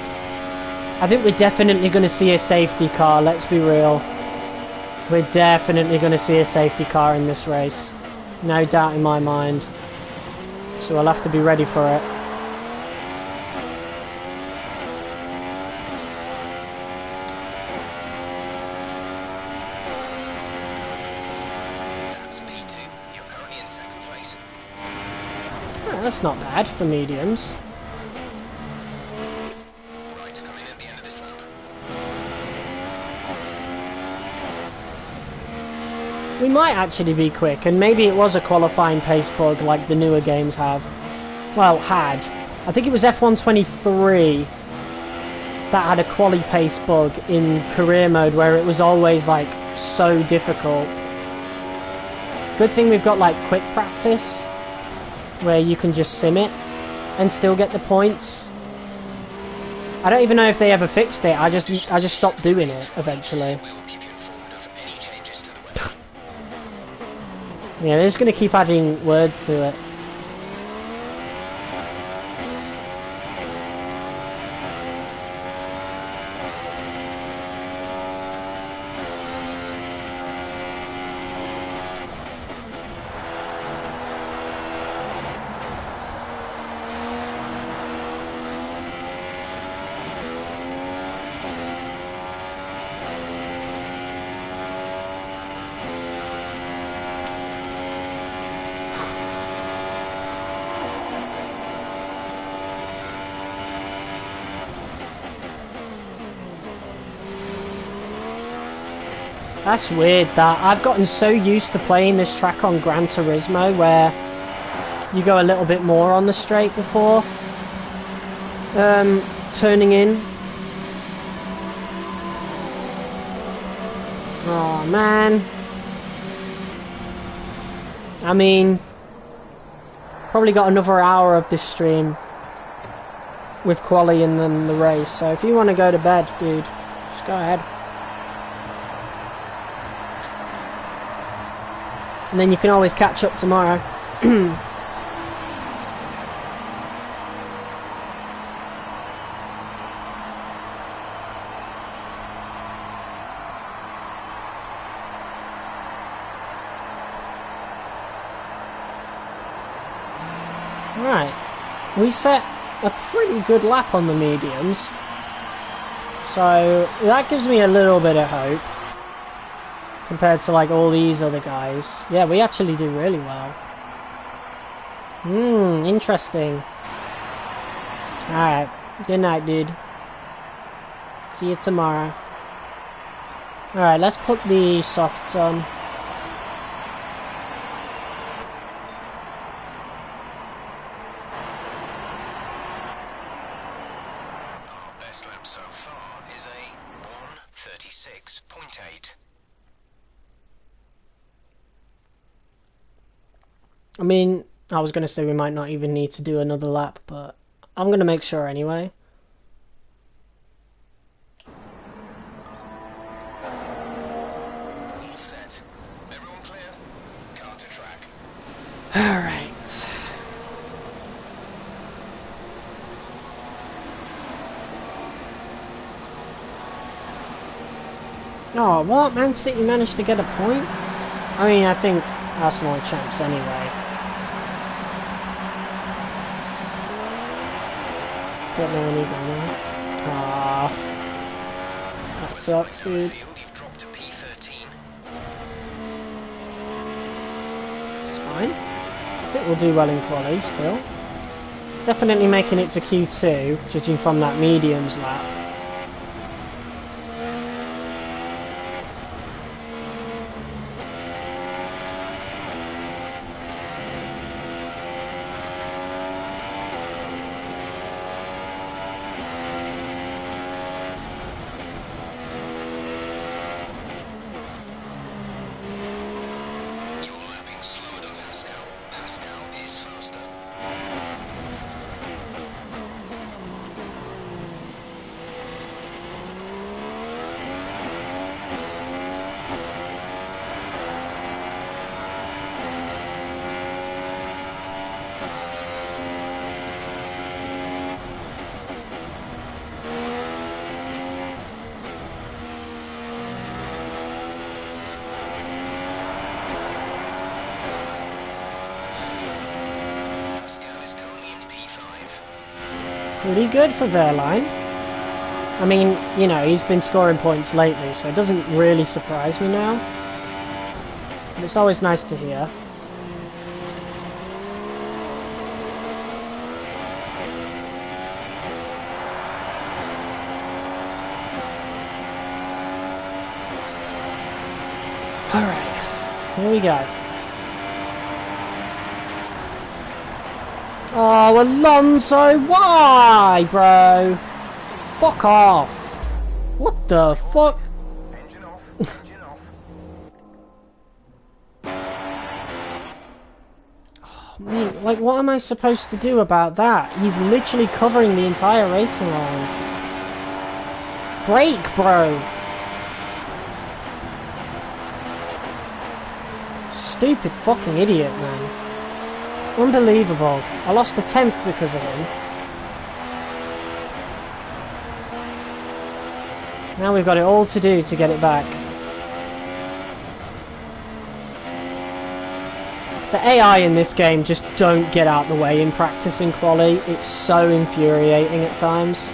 I think we're definitely going to see a safety car, let's be real. We're definitely going to see a safety car in this race. No doubt in my mind. So I'll have to be ready for it. That's P2. You're currently in second place. Oh, that's not bad for mediums. Right, come in at the end of this lap. We might actually be quick, and maybe it was a qualifying pace bug like the newer games have. Well, had. I think it was F1 23 that had a quali pace bug in career mode where it was always like so difficult. Good thing we've got like quick practice where you can just sim it and still get the points. I don't even know if they ever fixed it. I just stopped doing it eventually. Yeah, they're just going to keep adding words to it. That's weird that I've gotten so used to playing this track on Gran Turismo where you go a little bit more on the straight before turning in. Oh man. I mean, probably got another hour of this stream with quali and then the race, so if you want to go to bed, dude, just go ahead. And then you can always catch up tomorrow. Right. We set a pretty good lap on the mediums. So that gives me a little bit of hope. Compared to like all these other guys. Yeah, we actually do really well. Interesting. Alright. Good night, dude. See you tomorrow. Alright, let's put the softs on. Our best lap so far is a 1:36.8. I mean, I was going to say we might not even need to do another lap, but I'm going to make sure anyway. All set. Everyone clear? Car to track. Alright. Oh, what? Man City managed to get a point? I mean, I think Arsenal are champs anyway. Don't know any now. Ah, that sucks, dude. You've dropped to P13. It's fine. I think we'll do well in quali still. Definitely making it to Q2, judging from that mediums lap. Pretty good for Wehrlein. I mean, you know, he's been scoring points lately, so it doesn't really surprise me now. But it's always nice to hear. Alright, here we go. Oh, Alonso, why, bro? Fuck off. What the fuck? Engine off, engine off. Oh, mate, like, what am I supposed to do about that? He's literally covering the entire racing line. Brake, bro. Stupid fucking idiot, man. Unbelievable. I lost the 10th because of him. Now we've got it all to do to get it back. The AI in this game just don't get out the way in practice and quali. It's so infuriating at times.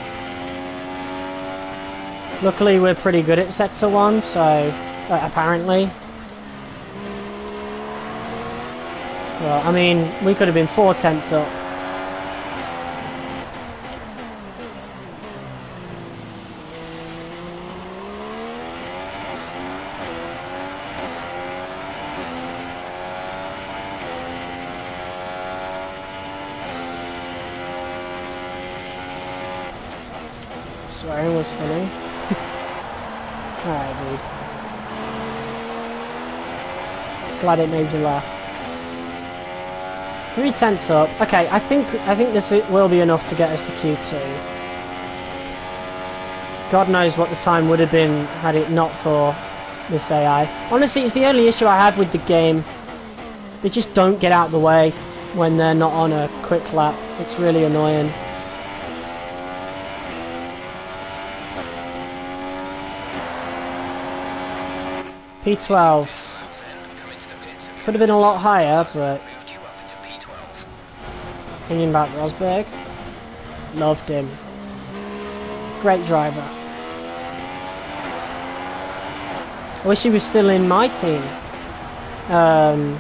Luckily we're pretty good at Sector 1, so... apparently. Well, I mean, we could have been 4 tenths up. Swearing was funny. Alright, dude. Glad it made you laugh. 3 tenths up. Okay, I think this will be enough to get us to Q2. God knows what the time would have been had it not for this AI. Honestly, it's the only issue I have with the game. They just don't get out of the way when they're not on a quick lap. It's really annoying. P12. Could have been a lot higher, but... Opinion about Rosberg? Loved him. Great driver. I wish he was still in my team. Well,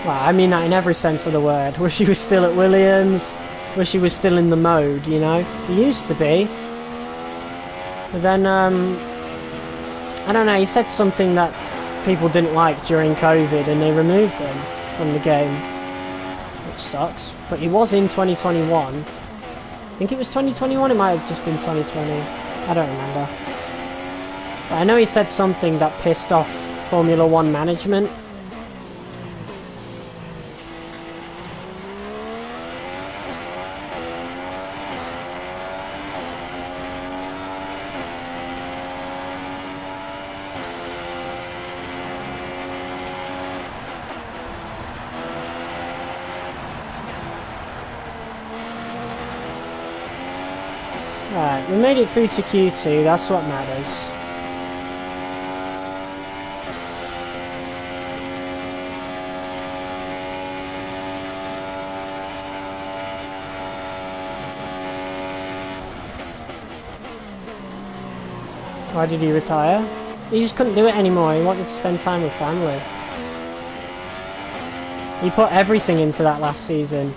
I mean that in every sense of the word. Wish he was still at Williams. Wish he was still in the mode, you know? He used to be. But then, I don't know, he said something that people didn't like during COVID and they removed him from the game. Which sucks. But he was in 2021. I think it was 2021, it might have just been 2020. I don't remember. But I know he said something that pissed off Formula 1 management. Right, we made it through to Q2, that's what matters. Why did he retire? He just couldn't do it anymore. He wanted to spend time with family. He put everything into that last season.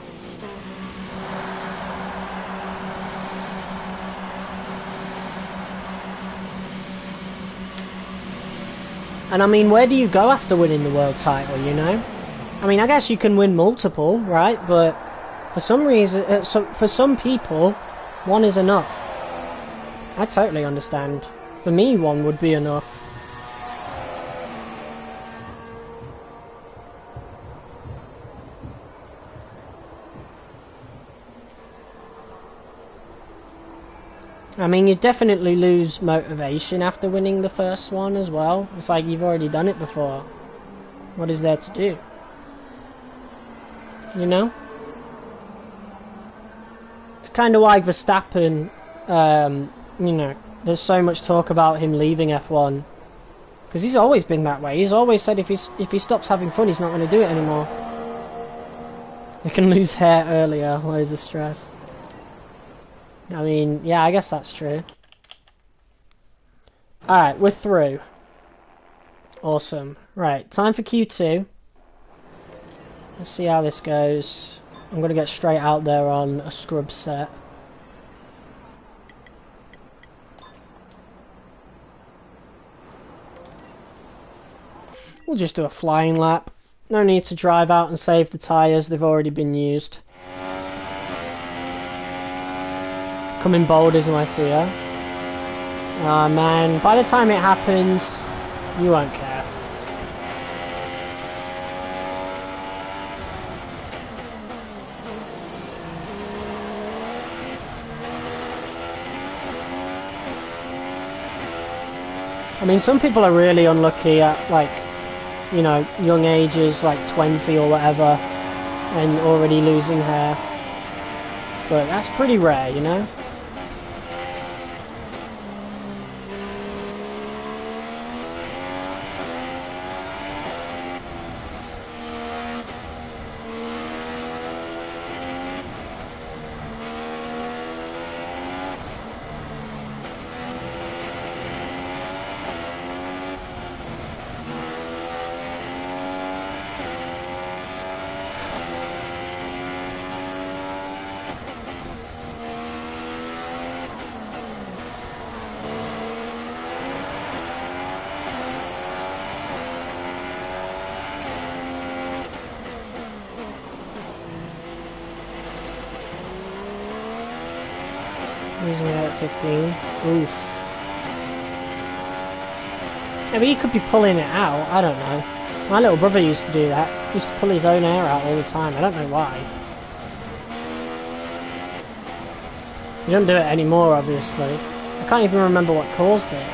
And I mean, where do you go after winning the world title, you know? I mean, I guess you can win multiple, right? But for some reason, for some people, one is enough. I totally understand. For me, one would be enough. I mean, you definitely lose motivation after winning the first one as well. It's like you've already done it before. What is there to do? You know? It's kind of why Verstappen, you know, there's so much talk about him leaving F1. Because he's always been that way. He's always said if he stops having fun, he's not going to do it anymore. He can lose hair earlier, loads of stress. I mean, yeah, I guess that's true. Alright, we're through. Awesome. Right, time for Q2. Let's see how this goes. I'm going to get straight out there on a scrub set. We'll just do a flying lap. No need to drive out and save the tyres, they've already been used. Coming bold is my fear. Ah man, by the time it happens, you won't care. I mean, some people are really unlucky at, like, you know, young ages, like 20 or whatever, and already losing hair. But that's pretty rare, you know? Losing it at 15. Oof. Yeah, but he could be pulling it out. I don't know. My little brother used to do that. He used to pull his own hair out all the time. I don't know why. You don't do it anymore, obviously. I can't even remember what caused it.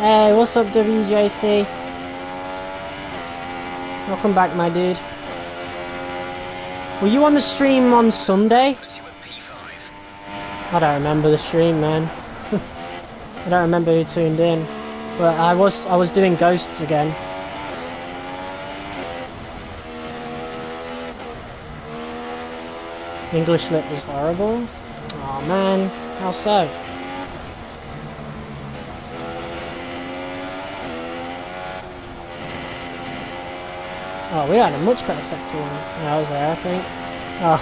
Hey, what's up, WJC? Welcome back, my dude. Were you on the stream on Sunday? I don't remember the stream, man. I don't remember who tuned in. But I was doing ghosts again. English lip was horrible. Oh man, how so? Oh, we had a much better sector one when I was there, I think. Oh,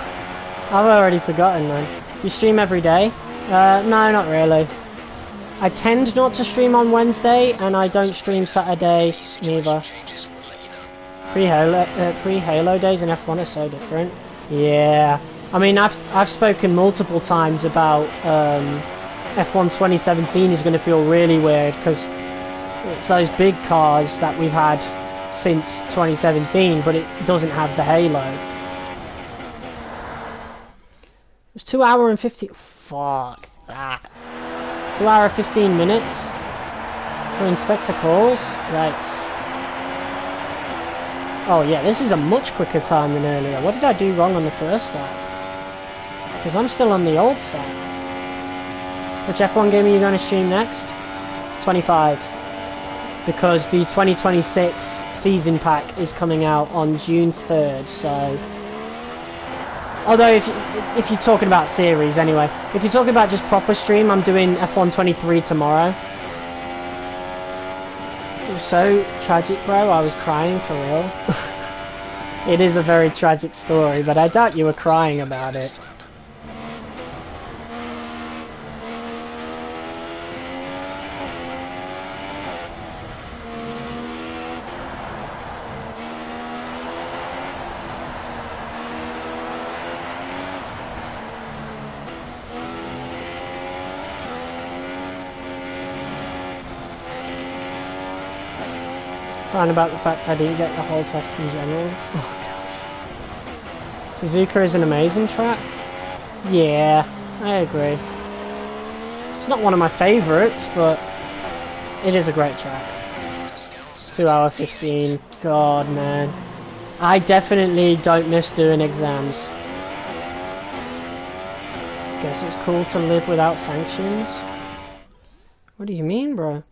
I've already forgotten, man. You stream every day? No, not really. I tend not to stream on Wednesday, and I don't stream Saturday neither. Pre-Halo days in F1 are so different. Yeah. I mean, I've spoken multiple times about F1 2017 is going to feel really weird, because it's those big cars that we've had since 2017, but it doesn't have the halo. It was 2 hours and 50. Fuck that. 2 hours 15 minutes for Inspector Calls. Right. Oh yeah, this is a much quicker time than earlier. What did I do wrong on the first lap? Because I'm still on the old set. Which F1 game are you going to stream next? 25. Because the 2026 season pack is coming out on June 3rd, so... Although, if you're talking about series, anyway. If you're talking about just proper stream, I'm doing F1 23 tomorrow. It was so tragic, bro. I was crying for real. It is a very tragic story, but I doubt you were crying about it. About the fact I didn't get the whole test in general. Oh gosh. Suzuka is an amazing track? Yeah, I agree. It's not one of my favourites, but it is a great track. 2 hour 15. God, man. I definitely don't miss doing exams. Guess it's cool to live without sanctions? What do you mean, bro?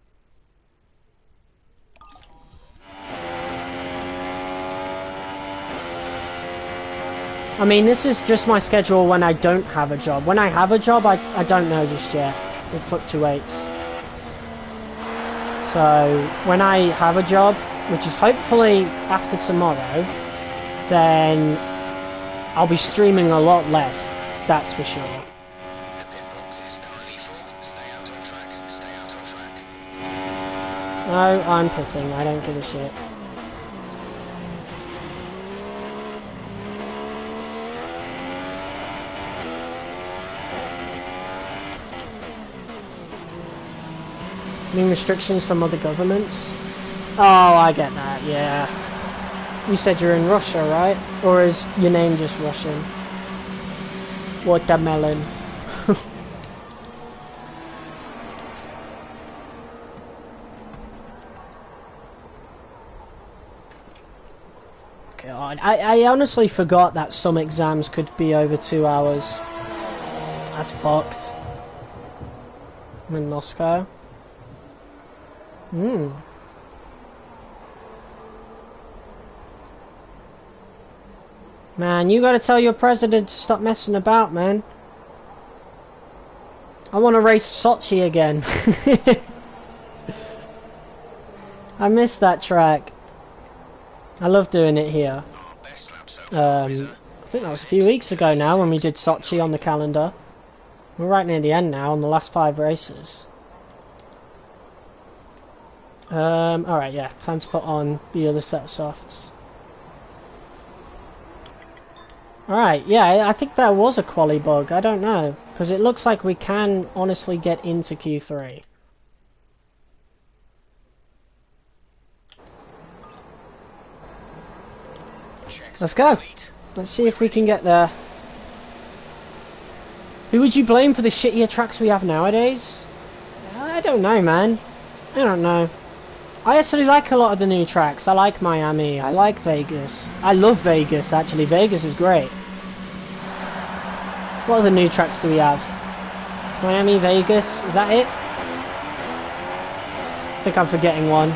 I mean, this is just my schedule when I don't have a job. When I have a job, I don't know just yet. It fluctuates. So, when I have a job, which is hopefully after tomorrow, then I'll be streaming a lot less, that's for sure. The pit box is currently full. Stay out on track. Stay out on track. No, I'm pitting. I don't give a shit. Restrictions from other governments? Oh, I get that, yeah. You said you're in Russia, right? Or is your name just Russian? Watermelon. God, I honestly forgot that some exams could be over 2 hours. That's fucked. I'm in Moscow. Man, you gotta tell your president to stop messing about, man. I want to race Sochi again. I miss that track. I love doing it here. I think that was a few weeks ago now when we did Sochi on the calendar. We're right near the end now on the last 5 races. Alright, yeah, time to put on the other set of softs. Alright, yeah, I think that was a quali bug, I don't know. Because it looks like we can honestly get into Q3. Let's go. Let's see if we can get there. Who would you blame for the shittier tracks we have nowadays? I don't know, man. I don't know. I actually like a lot of the new tracks. I like Miami. I like Vegas. I love Vegas, actually. Vegas is great. What other new tracks do we have? Miami, Vegas. Is that it? I think I'm forgetting one.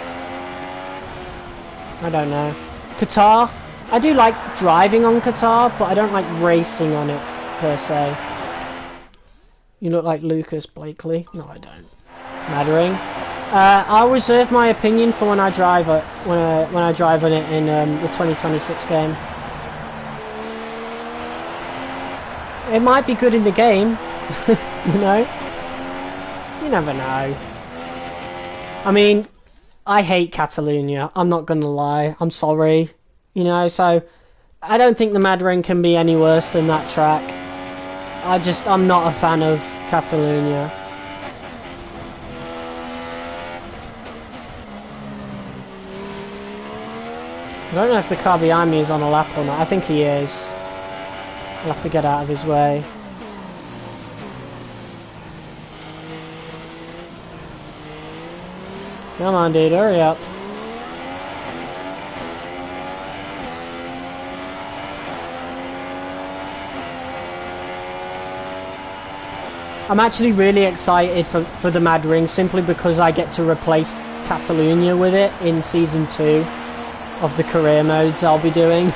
I don't know. Qatar. I do like driving on Qatar, but I don't like racing on it, per se. You look like Lucas Blakely. No, I don't. Mattering. I'll reserve my opinion for when I drive it. When I drive on it in the 2026 game. It might be good in the game. You know. You never know. I mean, I hate Catalonia. I'm not gonna lie. I'm sorry. You know, so I don't think the Madren can be any worse than that track. I'm not a fan of Catalonia. I don't know if the car behind me is on a lap or not. I think he is. I'll have to get out of his way. Come on, dude, hurry up. I'm actually really excited for the Mad Ring simply because I get to replace Catalunya with it in Season 2 of the career modes I'll be doing.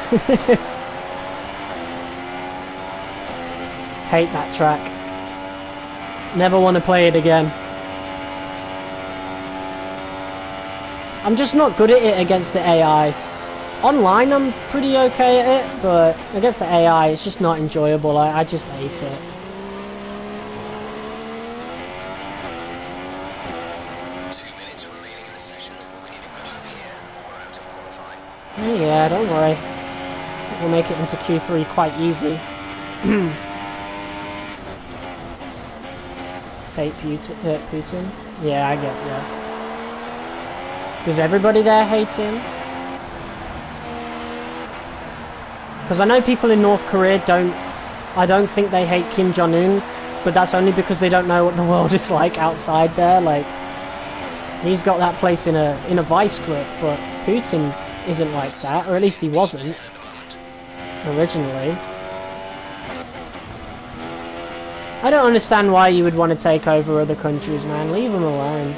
Hate that track. Never want to play it again. I'm just not good at it against the AI. Online I'm pretty okay at it, but against the AI it's just not enjoyable. I just hate it. Yeah, don't worry. We'll make it into Q3 quite easy. Hate Putin? Yeah, I get ya. Does everybody there hate him? Because I know people in North Korea I don't think they hate Kim Jong-un, but that's only because they don't know what the world is like outside there. Like, he's got that place in a vice grip, but Putin isn't like that, or at least he wasn't originally. I don't understand why you would want to take over other countries, man. Leave them alone.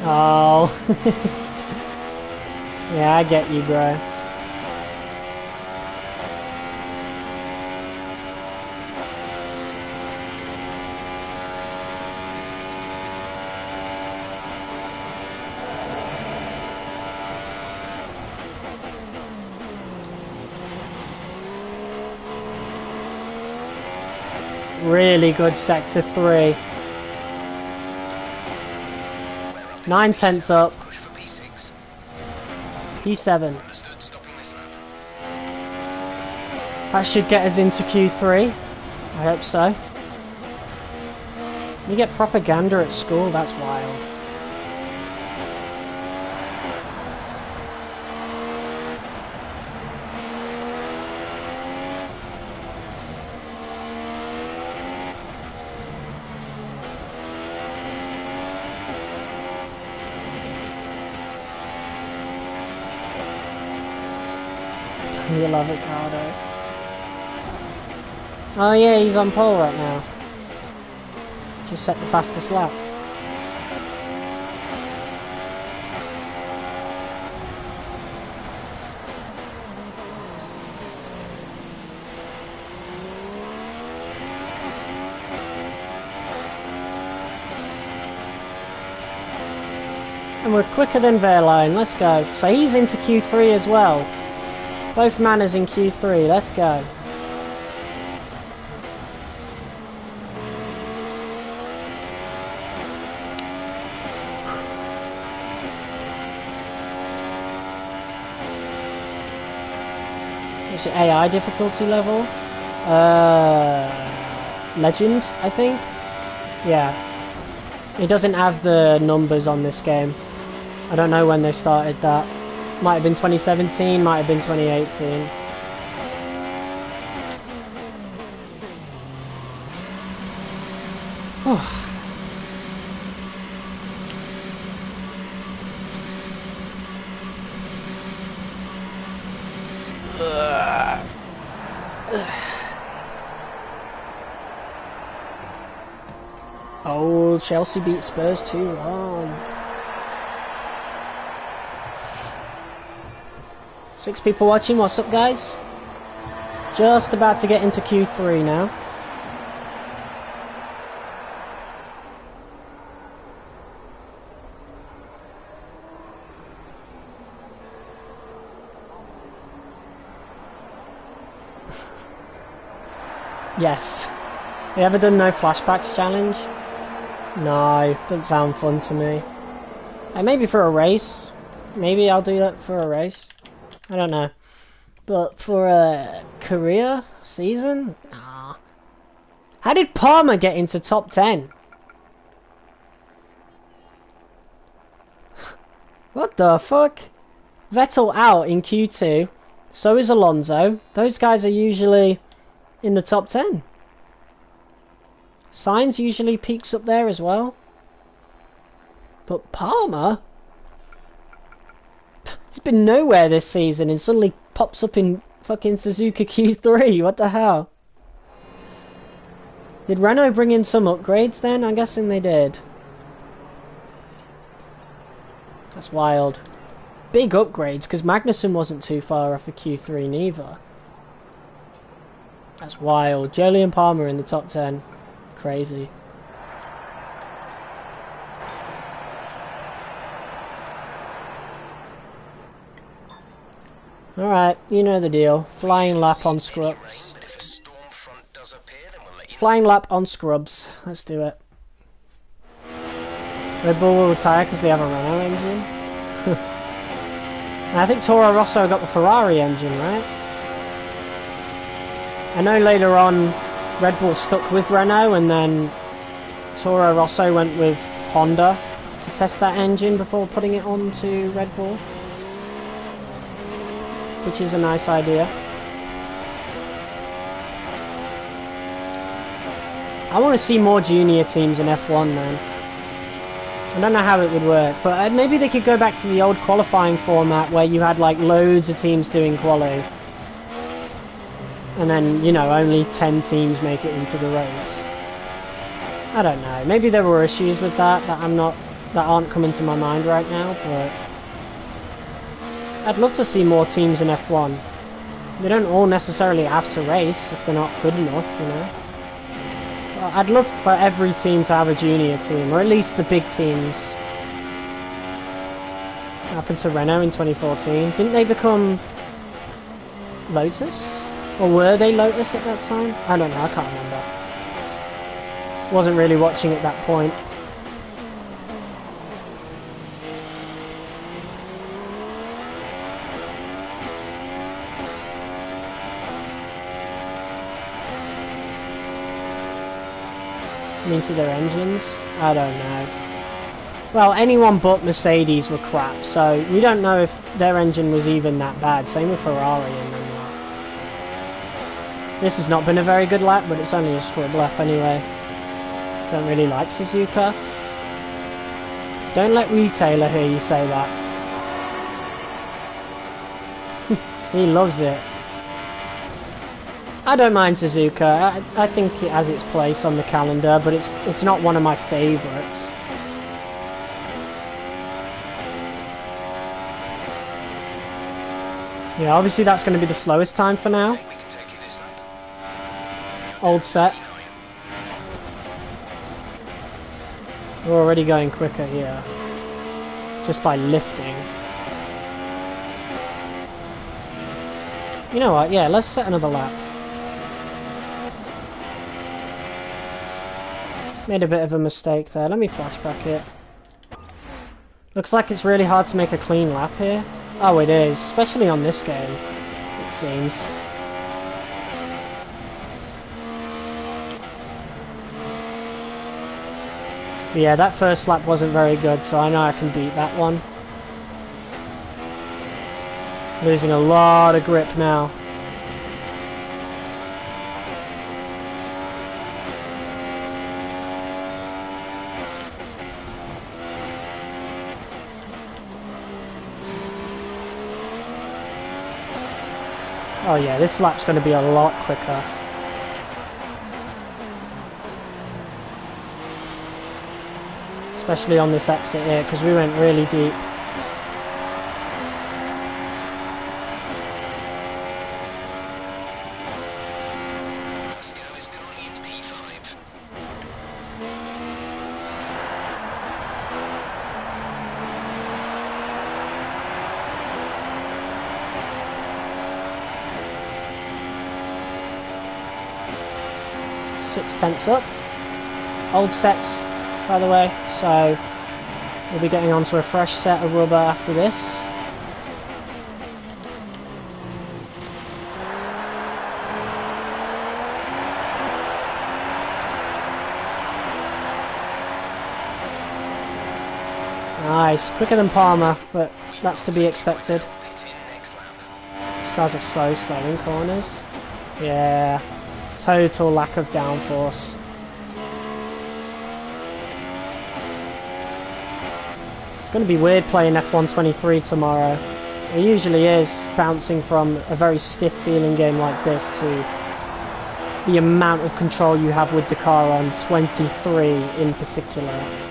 Oh. Yeah, I get you, bro. Really good Sector 3. 9/10 up. P7. That should get us into Q3. I hope so. You get propaganda at school, that's wild. You love it, Cardo. Oh yeah, he's on pole right now. Just set the fastest lap. And we're quicker than Verline, let's go. So he's into Q3 as well. Both Manners in Q3, let's go. What's your AI difficulty level? Legend, I think? Yeah. It doesn't have the numbers on this game. I don't know when they started that. Might have been 2017, might have been 2018. Oh, Chelsea beat Spurs 2-1. 6 people watching, what's up guys? Just about to get into Q3 now. Yes. Have you ever done no flashbacks challenge? No, doesn't sound fun to me. Maybe for a race. Maybe I'll do that for a race. I don't know. But for a career season? Nah. How did Palmer get into top 10? What the fuck? Vettel out in Q2. So is Alonso. Those guys are usually in the top 10. Sainz usually peaks up there as well. But Palmer? He's been nowhere this season and suddenly pops up in fucking Suzuka Q3. What the hell? Did Renault bring in some upgrades then? I'm guessing they did. That's wild. Big upgrades, because Magnussen wasn't too far off of Q3 neither. That's wild. Jolyon Palmer in the top 10. Crazy. Alright, you know the deal. Flying lap on scrubs. Flying lap on scrubs. Let's do it. Red Bull will retire because they have a Renault engine. And I think Toro Rosso got the Ferrari engine, right? I know later on Red Bull stuck with Renault and then Toro Rosso went with Honda to test that engine before putting it on to Red Bull. Which is a nice idea. I want to see more junior teams in F1, man. I don't know how it would work, but maybe they could go back to the old qualifying format where you had like loads of teams doing quali. And then, you know, only 10 teams make it into the race. I don't know. Maybe there were issues with that that aren't coming to my mind right now, but I'd love to see more teams in F1. They don't all necessarily have to race if they're not good enough, you know. But I'd love for every team to have a junior team, or at least the big teams. What happened to Renault in 2014? Didn't they become Lotus? Or were they Lotus at that time? I don't know, I can't remember. Wasn't really watching at that point. Into their engines? I don't know. Well, anyone but Mercedes were crap, so we don't know if their engine was even that bad. Same with Ferrari and then that. This has not been a very good lap, but it's only a scrub lap anyway. Don't really like Suzuka. Don't let Retailer hear you say that. He loves it. I don't mind Suzuka. I think it has its place on the calendar, but it's not one of my favourites. Yeah, obviously that's going to be the slowest time for now. Old set. We're already going quicker here. Just by lifting. You know what, yeah, let's set another lap. Made a bit of a mistake there. Let me flashback it. Looks like it's really hard to make a clean lap here. Oh, it is. Especially on this game, it seems. But yeah, that first lap wasn't very good, so I know I can beat that one. Losing a lot of grip now. Oh yeah, this lap's going to be a lot quicker. Especially on this exit here, because we went really deep. Pascal is currently in P5. .6 up. Old sets, by the way, so we'll be getting onto a fresh set of rubber after this. Nice. Quicker than Palmer, but that's to be expected. Pit in next lap. These cars are so slow in corners. Yeah. Total lack of downforce. It's going to be weird playing F123 tomorrow. It usually is, bouncing from a very stiff feeling game like this to the amount of control you have with the car on 23 in particular.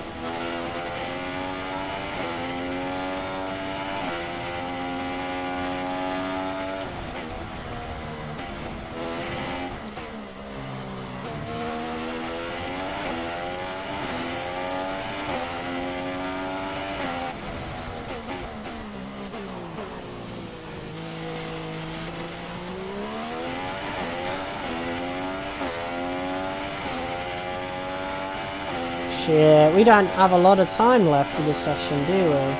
Shit, we don't have a lot of time left of this session, do we?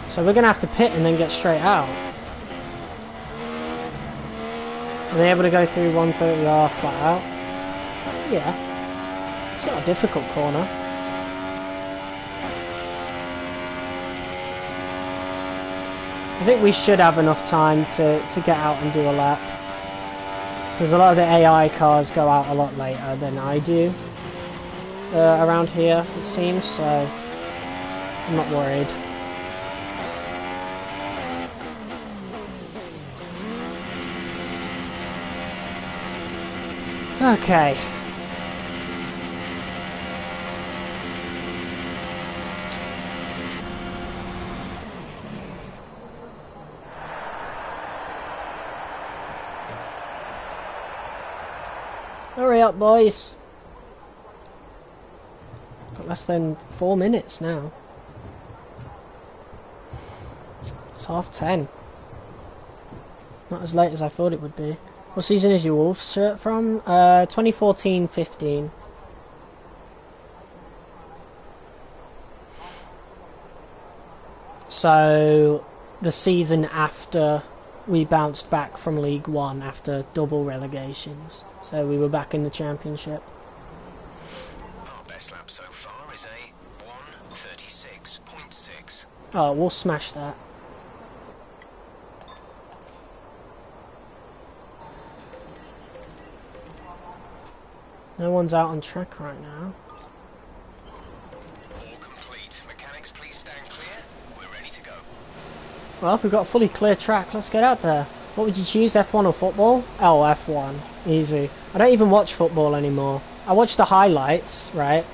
So we're gonna have to pit and then get straight out. Are they able to go through 130R flat out? Yeah. It's not a difficult corner. I think we should have enough time to get out and do a lap. Because a lot of the AI cars go out a lot later than I do around here, it seems, so I'm not worried. Okay. Hurry up, boys. Got less than 4 minutes now. It's 10:30. Not as late as I thought it would be. What season is your Wolves shirt from? 2014-15. So, the season after we bounced back from League One after double relegations. So we were back in the Championship. Our best lap so far is a 1:36.6. Oh, we'll smash that. No one's out on track right now. All complete. Mechanics, please stand clear. We're ready to go. Well, if we've got a fully clear track, let's get out there. What would you choose, F1 or football? Oh, F1. Easy. I don't even watch football anymore. I watch the highlights, right?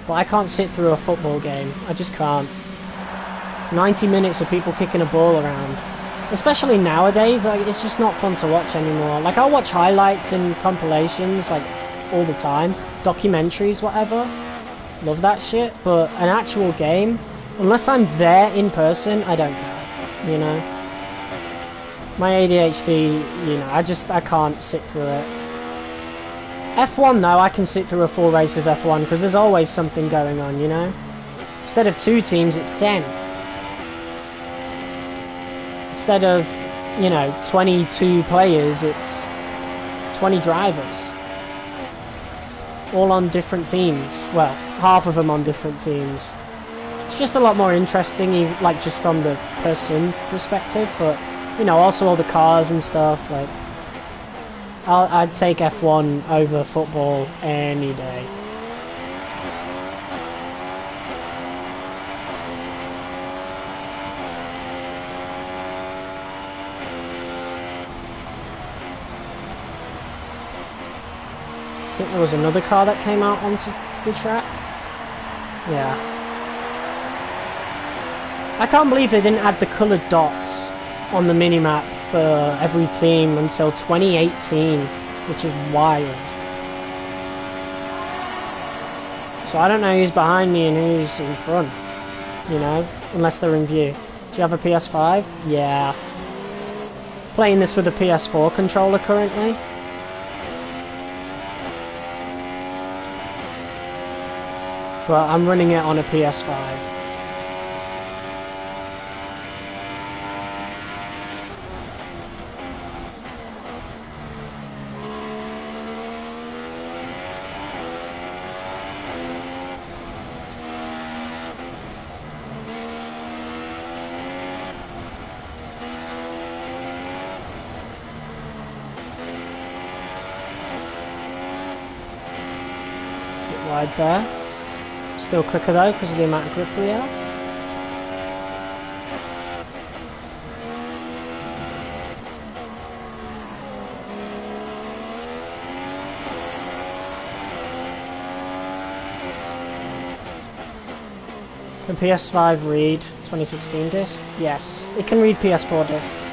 But I can't sit through a football game. I just can't. 90 minutes of people kicking a ball around. Especially nowadays, like, it's just not fun to watch anymore. Like, I'll watch highlights and compilations, like, all the time. Documentaries, whatever. Love that shit. But an actual game, unless I'm there in person, I don't care. You know? My ADHD, you know, I can't sit through it. F1 though, I can sit through a full race of F1 because there's always something going on, you know? Instead of 2 teams, it's 10. Instead of, you know, 22 players, it's 20 drivers. All on different teams. Well, half of them on different teams. It's just a lot more interesting, like, just from the person perspective, but you know, also all the cars and stuff. Like, I'd take F1 over football any day. I think there was another car that came out onto the track. Yeah. I can't believe they didn't add the coloured dots on the minimap for every team until 2018, which is wild. So I don't know who's behind me and who's in front, you know, unless they're in view. Do you have a PS5? Yeah. Playing this with a PS4 controller currently. But I'm running it on a PS5. wide there. Still quicker though because of the amount of grip we have. Can PS5 read 2016 disc? Yes, it can read PS4 discs.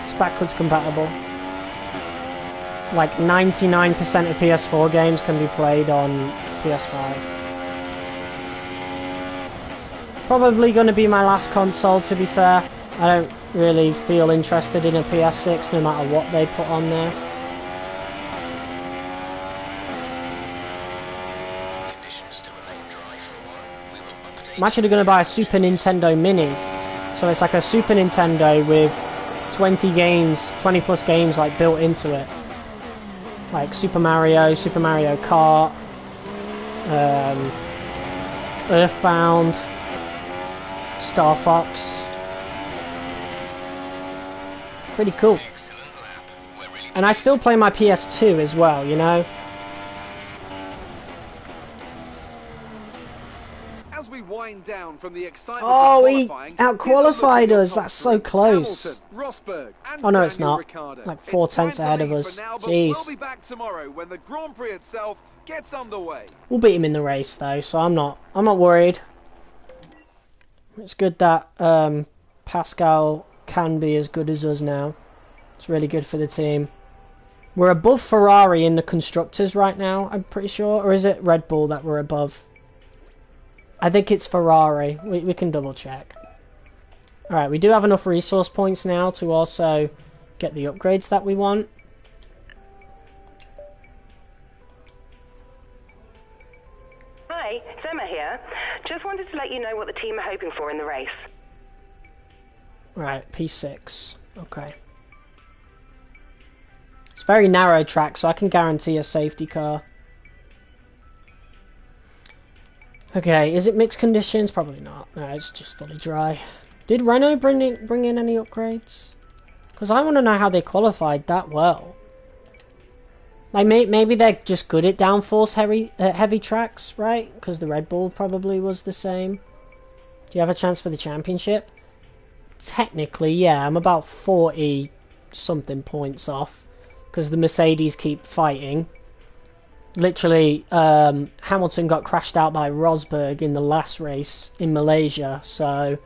It's backwards compatible. Like 99% of PS4 games can be played on PS5. Probably going to be my last console, to be fair. I don't really feel interested in a PS6 no matter what they put on there. I'm actually going to buy a Super Nintendo Mini. So it's like a Super Nintendo with 20 games, 20 plus games like built into it. Like Super Mario Kart, Earthbound, Star Fox. Pretty cool. And I still play my PS2 as well, you know? As we wind down from the excitement oh, of he out-qualified us. That's so close. Hamilton, Rosberg, and oh no, it's Daniel not. Ricciardo. Like 4 tenths ahead of us. Now, Jeez. we'll be back tomorrow when the Grand Prix itself gets underway. We'll beat him in the race though, so I'm not worried. It's good that Pascal can be as good as us now. It's really good for the team. We're above Ferrari in the constructors right now, I'm pretty sure, or is it Red Bull that we're above? I think it's Ferrari. We can double check. Alright, we do have enough resource points now to also get the upgrades that we want. Hi, it's Emma here. Just wanted to let you know what the team are hoping for in the race. Right, P6. Okay. It's very narrow track, so I can guarantee a safety car. Okay, is it mixed conditions? Probably not. No, it's just fully dry. Did Renault bring in any upgrades? Because I want to know how they qualified that well. Like maybe they're just good at downforce heavy tracks, right? Because the Red Bull probably was the same. Do you have a chance for the championship? Technically, yeah. I'm about 40 something points off because the Mercedes keep fighting. Literally, Hamilton got crashed out by Rosberg in the last race in Malaysia, so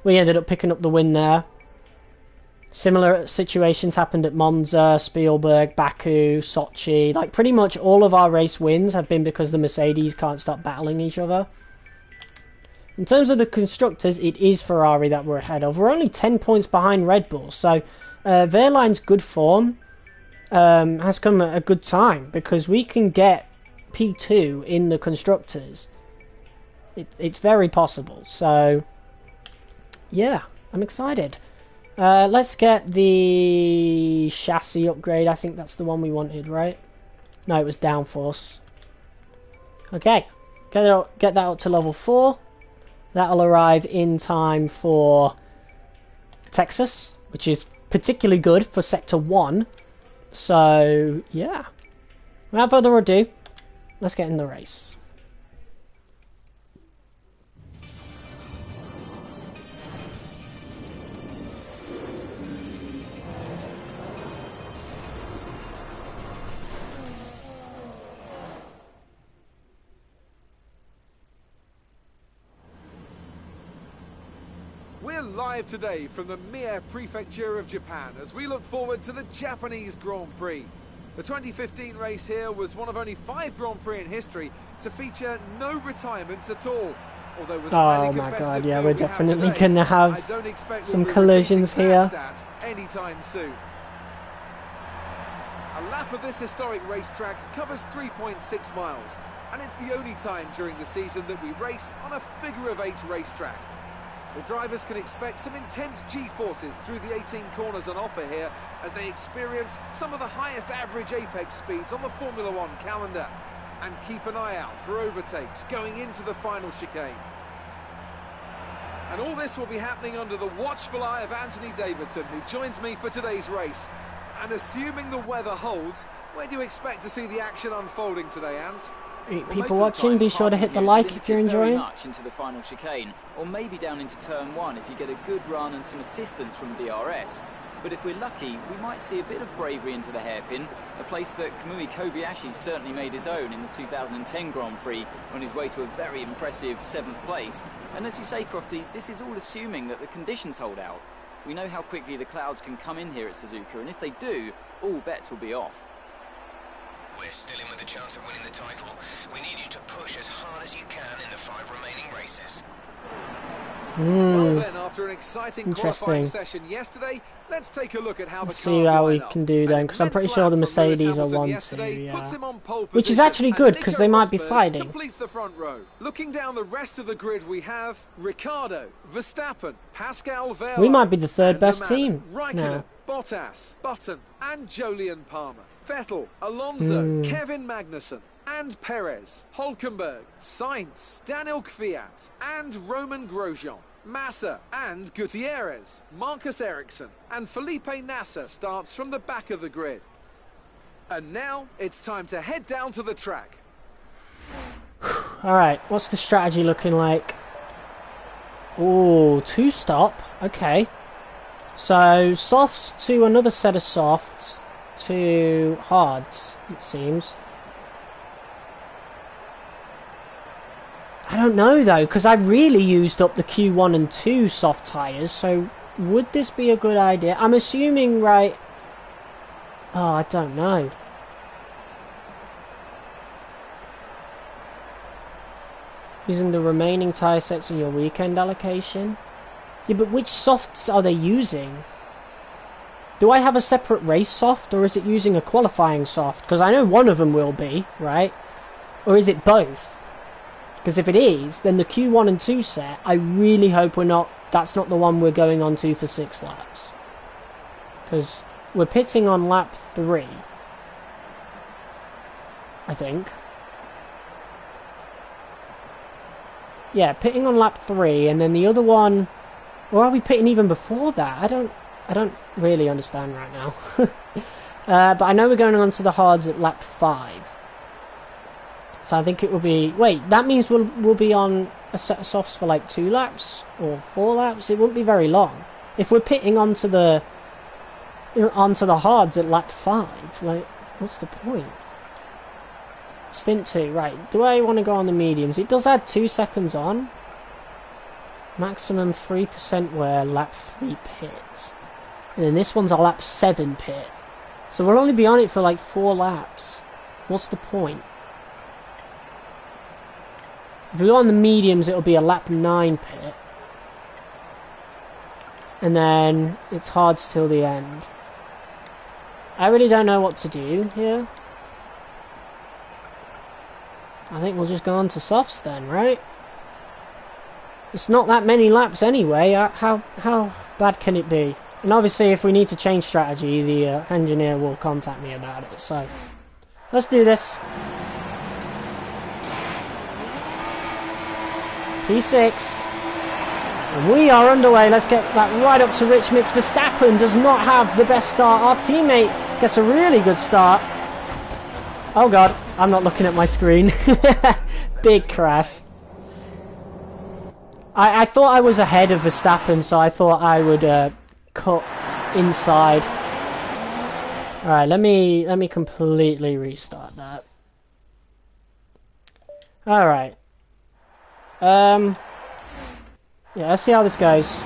we ended up picking up the win there. Similar situations happened at Monza, Spielberg, Baku, Sochi. Like, pretty much all of our race wins have been because the Mercedes can't stop battling each other. In terms of the constructors, it is Ferrari that we're ahead of. We're only 10 points behind Red Bull, so Wehrlein's good form has come at a good time because we can get P2 in the constructors. It's very possible, so yeah, I'm excited. Let's get the chassis upgrade. I think that's the one we wanted, right? No, it was downforce. Okay, get that up to level 4. That'll arrive in time for Texas, which is particularly good for Sector 1. So, yeah. Without further ado, let's get in the race. We're live today from the Mie Prefecture of Japan as we look forward to the Japanese Grand Prix. The 2015 race here was one of only 5 Grand Prix in history to feature no retirements at all. Although with oh my god, yeah, we're definitely going to have some collisions here. Anytime soon. A lap of this historic racetrack covers 3.6 miles, and it's the only time during the season that we race on a figure-of-8 racetrack. The drivers can expect some intense G-forces through the 18 corners on offer here as they experience some of the highest average apex speeds on the Formula One calendar. And keep an eye out for overtakes going into the final chicane. And all this will be happening under the watchful eye of Anthony Davidson, who joins me for today's race. And assuming the weather holds, where do you expect to see the action unfolding today, Ant? People watching, be sure to hit the like if you're enjoying. Much into the final chicane, or maybe down into turn 1 if you get a good run and some assistance from DRS. But if we're lucky, we might see a bit of bravery into the hairpin, a place that Kamui Kobayashi certainly made his own in the 2010 Grand Prix on his way to a very impressive 7th place. And as you say, Crofty, this is all assuming that the conditions hold out. We know how quickly the clouds can come in here at Suzuka, and if they do, all bets will be off. We're still in with a chance of winning the title. We need you to push as hard as you can in the 5 remaining races. Well then, after an exciting qualifying session yesterday, let's take a look at how the Let's see how we can do then, because I'm pretty sure the Mercedes are 1-2, yeah. Which is actually good, because they might be fighting. Completes the front row. Looking down the rest of the grid, we have Ricciardo, Verstappen, Pascal Wehrlein. We might be the third best team Raikkonen, now. Bottas, Button, and Jolyon Palmer. Vettel, Alonso, Kevin Magnussen, and Perez, Hulkenberg, Sainz, Daniel Kvyat, and Roman Grosjean, Massa and Gutierrez, Marcus Ericsson, and Felipe Nasser starts from the back of the grid. And now it's time to head down to the track. Alright, what's the strategy looking like? Oh, 2-stop, okay. So, softs to another set of softs to hards, it seems. I don't know though, because I really used up the Q1 and 2 soft tyres, so would this be a good idea? I'm assuming, right... Oh, I don't know. Using the remaining tyre sets in your weekend allocation? Yeah, but which softs are they using? Do I have a separate race soft, or is it using a qualifying soft? Because I know one of them will be, right? Or is it both? Because if it is, then the Q1 and 2 set, I really hope that's not the one we're going on to for 6 laps. Because we're pitting on lap 3. I think. Yeah, pitting on lap 3, and then the other one... Or are we pitting even before that? I don't really understand right now. But I know we're going on to the hards at lap 5. So I think it will be... Wait, that means we'll be on a set of softs for like 2 laps? Or 4 laps? It won't be very long. If we're pitting onto the hards at lap 5, like, what's the point? Stint 2, right. Do I want to go on the mediums? It does add 2 seconds on. Maximum 3% wear, lap 3 pit. And then this one's a lap 7 pit. So we'll only be on it for like 4 laps. What's the point? If we go on the mediums, it'll be a lap 9 pit. And then it's hards till the end. I really don't know what to do here. I think we'll just go on to softs then, right? It's not that many laps anyway. How bad can it be? And obviously, if we need to change strategy, the engineer will contact me about it. So, let's do this. P6. And we are underway. Let's get that right up to Rich Mix. Verstappen does not have the best start. Our teammate gets a really good start. Oh god, I'm not looking at my screen. Big crash. I thought I was ahead of Verstappen, so I thought I would cut inside. Alright, let me completely restart that. Alright. Yeah, let's see how this goes.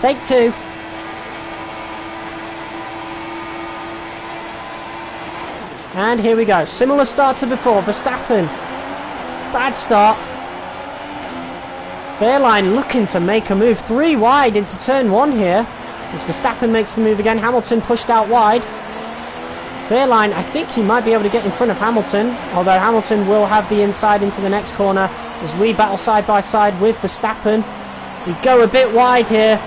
Take 2. And here we go. Similar start to before. Verstappen. Bad start. Wehrlein looking to make a move. 3 wide into turn 1 here. As Verstappen makes the move again. Hamilton pushed out wide. Wehrlein, I think he might be able to get in front of Hamilton. Although Hamilton will have the inside into the next corner. As we battle side by side with Verstappen. We go a bit wide here.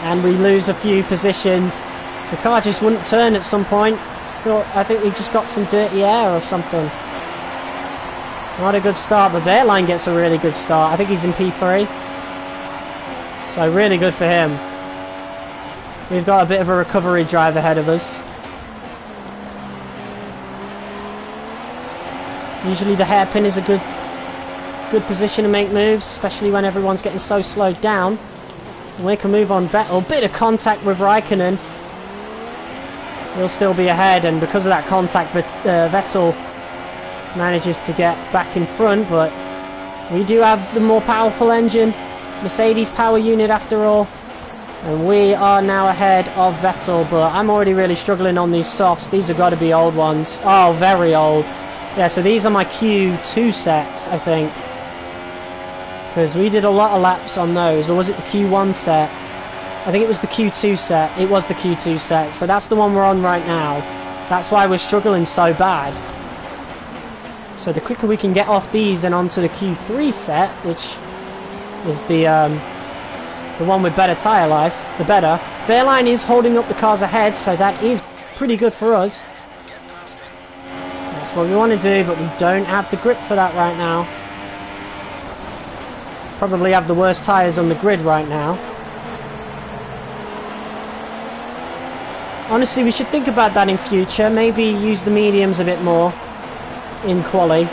And we lose a few positions. The car just wouldn't turn at some point. I think we just got some dirty air or something. Not a good start, but Wehrlein gets a really good start. I think he's in P3. So really good for him. We've got a bit of a recovery drive ahead of us. Usually the hairpin is a good position to make moves, especially when everyone's getting so slowed down. And we can move on Vettel. Bit of contact with Raikkonen. He'll still be ahead, and because of that contact, Vettel manages to get back in front, but we do have the more powerful engine, Mercedes power unit after all, and we are now ahead of Vettel, but I'm already really struggling on these softs. These have got to be old ones. Oh, very old. Yeah, so these are my Q2 sets, I think, because we did a lot of laps on those. Or was it the Q1 set? I think it was the Q2 set. It was the Q2 set, so that's the one we're on right now. That's why we're struggling so bad. So the quicker we can get off these and onto the Q3 set, which is the one with better tyre life, the better. Wehrlein is holding up the cars ahead, so that is pretty good for us. That's what we want to do, but we don't have the grip for that right now. Probably have the worst tyres on the grid right now. Honestly, we should think about that in future. Maybe use the mediums a bit more in quali.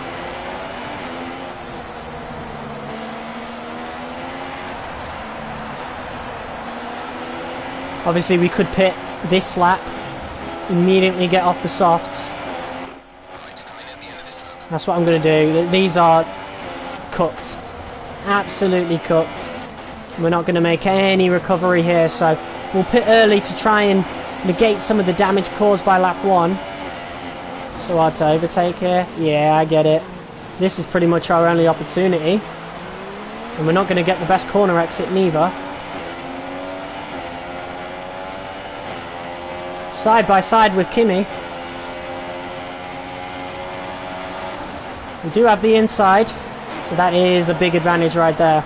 Obviously we could pit this lap, immediately get off the softs. That's what I'm going to do. These are cooked. Absolutely cooked. We're not going to make any recovery here, so we'll pit early to try and negate some of the damage caused by lap 1. So hard to overtake here. Yeah, I get it. This is pretty much our only opportunity. And we're not going to get the best corner exit neither. Side by side with Kimi. We do have the inside, so that is a big advantage right there.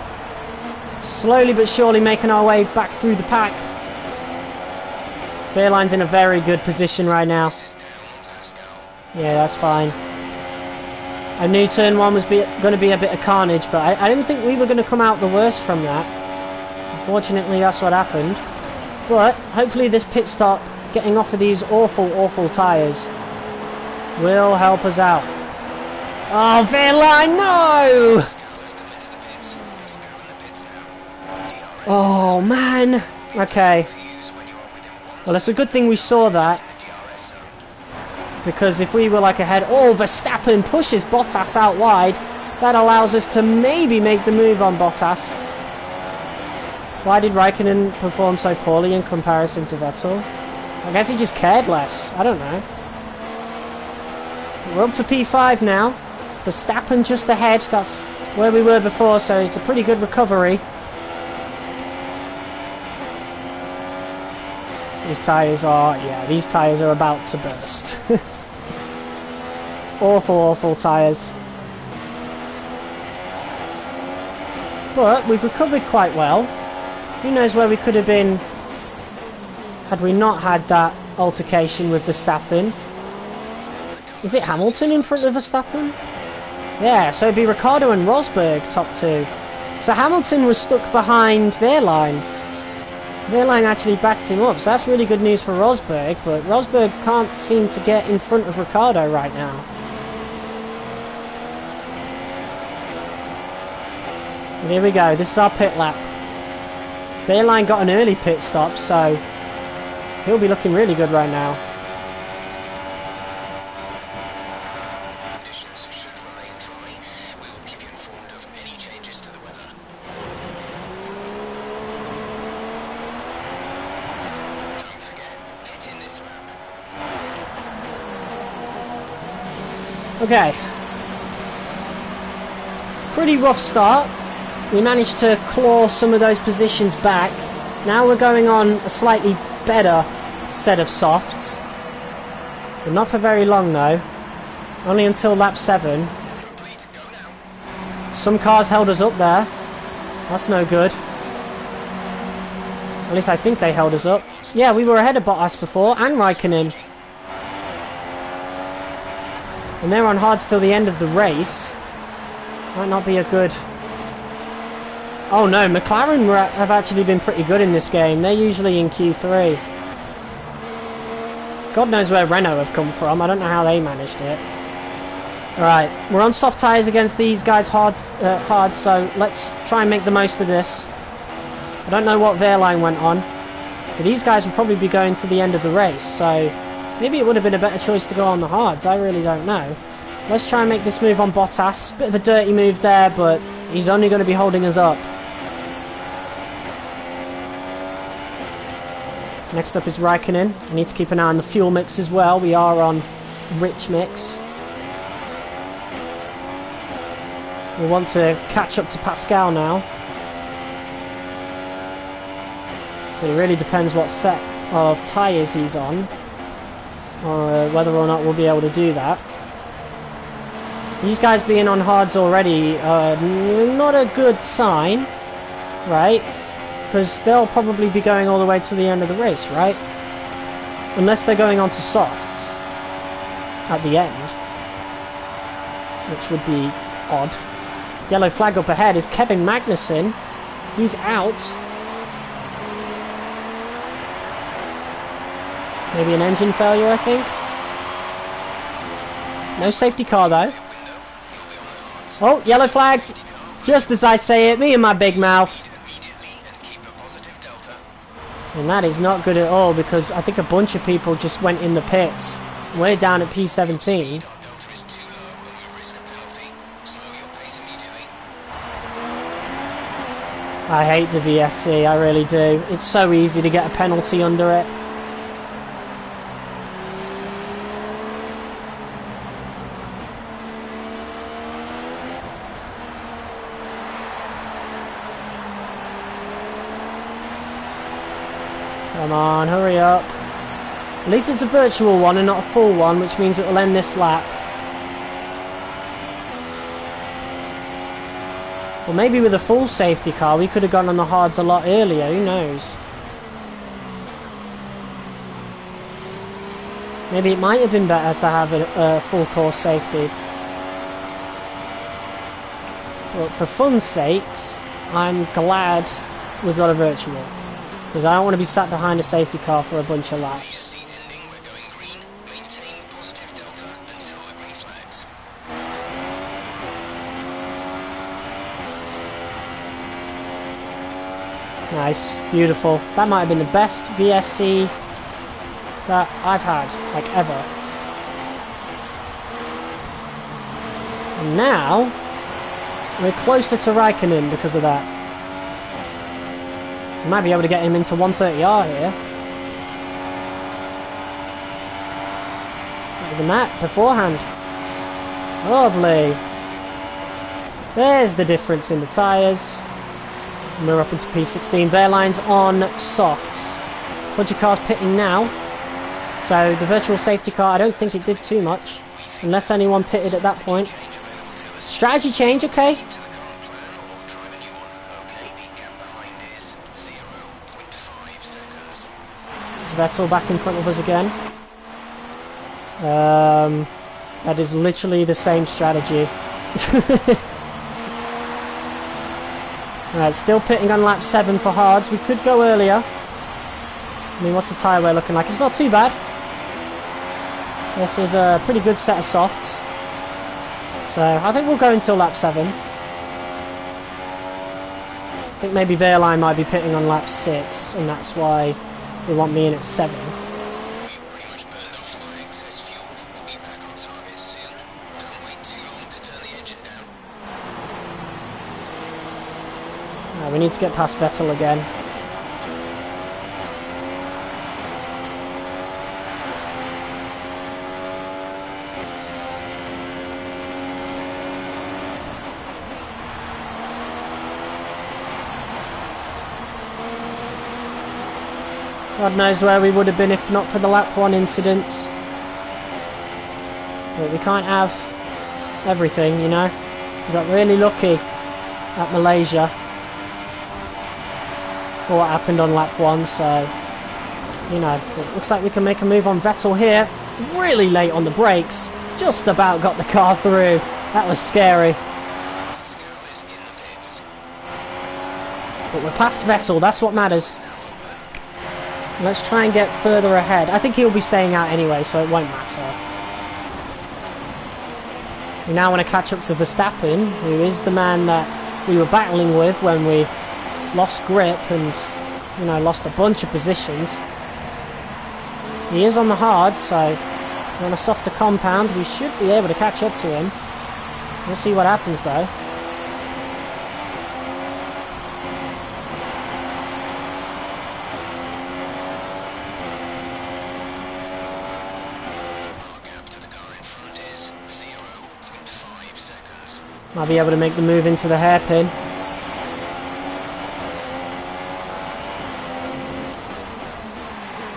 Slowly but surely making our way back through the pack. Wehrlein's in a very good position right now. Yeah, that's fine. I knew turn 1 was going to be a bit of carnage, but I didn't think we were going to come out the worst from that. Unfortunately, that's what happened. But hopefully this pit stop, getting off of these awful tyres, will help us out. Oh, Wehrlein, no! Oh, man. Okay. Well, it's a good thing we saw that. Because if we were like ahead... Oh, Verstappen pushes Bottas out wide. That allows us to maybe make the move on Bottas. Why did Raikkonen perform so poorly in comparison to Vettel? I guess he just cared less. I don't know. We're up to P5 now. Verstappen just ahead. That's where we were before, so it's a pretty good recovery. These tyres are... Yeah, these tyres are about to burst. Awful tyres. But we've recovered quite well. Who knows where we could have been had we not had that altercation with Verstappen. Is it Hamilton in front of Verstappen? Yeah, so it'd be Ricciardo and Rosberg top 2. So Hamilton was stuck behind Wehrlein. Wehrlein actually backed him up, so that's really good news for Rosberg, but Rosberg can't seem to get in front of Ricciardo right now. And here we go, this is our pit lap. Wehrlein got an early pit stop, so he'll be looking really good right now. Conditions should remain dry. We will keep you informed of any changes to the weather. Don't forget, pit in this lap. Okay. Pretty rough start. We managed to claw some of those positions back. Now we're going on a slightly better set of softs. But not for very long though. Only until lap 7. Complete, go now. Some cars held us up there. That's no good. At least I think they held us up. Yeah, we were ahead of Bottas before, and Raikkonen. And they're on hards till the end of the race. Might not be a good... Oh no, McLaren have actually been pretty good in this game. They're usually in Q3. God knows where Renault have come from. I don't know how they managed it. Alright, we're on soft tyres against these guys hard, so let's try and make the most of this. I don't know what Wehrlein went on, but these guys will probably be going to the end of the race, so maybe it would have been a better choice to go on the hards, I really don't know. Let's try and make this move on Bottas. Bit of a dirty move there, but he's only going to be holding us up. Next up is Raikkonen. I need to keep an eye on the fuel mix as well. We are on rich mix. We want to catch up to Pascal now. But it really depends what set of tyres he's on, or whether or not we'll be able to do that. These guys being on hards already, not a good sign, right? Because they'll probably be going all the way to the end of the race, right? Unless they're going on to softs at the end, which would be odd. Yellow flag up ahead is Kevin Magnussen. He's out. Maybe an engine failure, I think. No safety car though. Oh, yellow flags! Just as I say it, me and my big mouth. And that is not good at all, because I think a bunch of people just went in the pits. We're down at P17. I hate the VSC, I really do. It's so easy to get a penalty under it. Come on, hurry up. At least it's a virtual one and not a full one, which means it will end this lap. Well, maybe with a full safety car we could have gone on the hards a lot earlier, who knows. Maybe it might have been better to have a full course safety. But for fun's sakes, I'm glad we've got a virtual. Because I don't want to be sat behind a safety car for a bunch of laps. Nice, beautiful. That might have been the best VSC that I've had, like ever. And now, we're closer to Raikkonen because of that. We might be able to get him into 130R here. Better than that, beforehand. Lovely. There's the difference in the tyres. And we're up into P16. Wehrlein's on softs. Bunch of cars pitting now. So the virtual safety car, I don't think it did too much. Unless anyone pitted at that point. Strategy change, okay. Is Vettel back in front of us again? That is literally the same strategy. Alright, still pitting on lap 7 for hards. We could go earlier. I mean, what's the tyre wear looking like? It's not too bad. So this is a pretty good set of softs. So I think we'll go until lap 7. I think maybe Wehrlein might be pitting on lap 6, and that's why they want me in at 7. We need to get past Vettel again. God knows where we would have been if not for the lap 1 incident. But we can't have everything, you know. We got really lucky at Malaysia for what happened on lap 1, so you know, it looks like we can make a move on Vettel here. Really late on the brakes, just about got the car through. That was scary. But we're past Vettel, that's what matters. Let's try and get further ahead. I think he'll be staying out anyway, so it won't matter. We now want to catch up to Verstappen, who is the man that we were battling with when we lost grip and, you know, lost a bunch of positions. He is on the hard, so on a softer compound we should be able to catch up to him. We'll see what happens though. Might be able to make the move into the hairpin.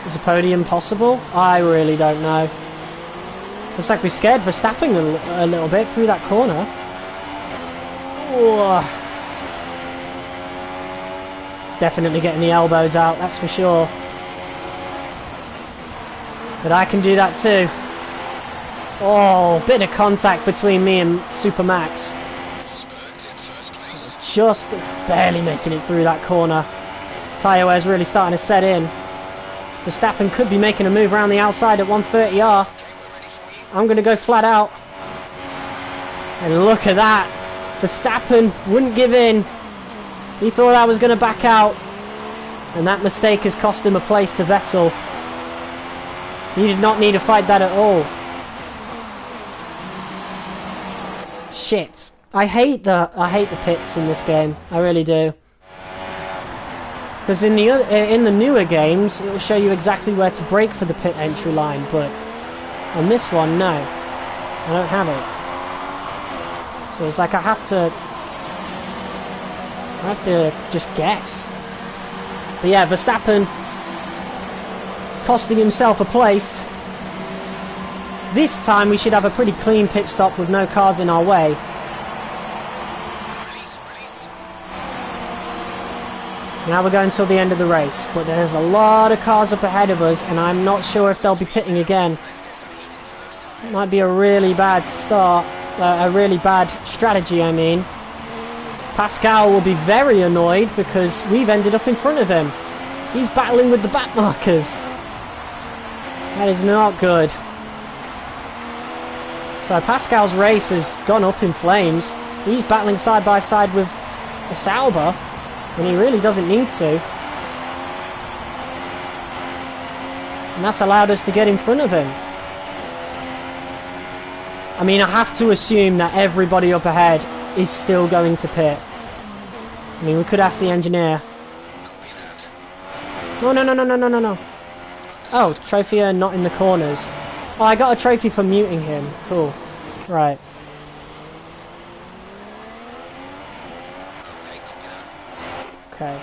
Is a podium possible? I really don't know. Looks like we scared Verstappen a little bit through that corner. Ooh. He's definitely getting the elbows out, that's for sure. But I can do that too. Oh, bit of contact between me and Super Max. Just barely making it through that corner. Tyre wear's really starting to set in. Verstappen could be making a move around the outside at 130R. I'm going to go flat out. And look at that. Verstappen wouldn't give in. He thought I was going to back out. And that mistake has cost him a place to Vettel. He did not need to fight that at all. Shit. I hate the pits in this game. I really do. Because in the newer games, it will show you exactly where to brake for the pit entry line, but on this one, no, I don't have it. So it's like I have to just guess. But yeah, Verstappen costing himself a place. This time we should have a pretty clean pit stop with no cars in our way. Now we're going till the end of the race, but there's a lot of cars up ahead of us and I'm not sure if they'll be pitting again. It might be a really bad start, a really bad strategy I mean. Pascal will be very annoyed because we've ended up in front of him. He's battling with the back markers. That is not good. So Pascal's race has gone up in flames. He's battling side by side with a Sauber. And he really doesn't need to. And that's allowed us to get in front of him. I mean, I have to assume that everybody up ahead is still going to pit. I mean, we could ask the engineer. No, no, no, no, no, no, no, no. Oh, trophy earned not in the corners. Oh, I got a trophy for muting him. Cool. Right. Okay,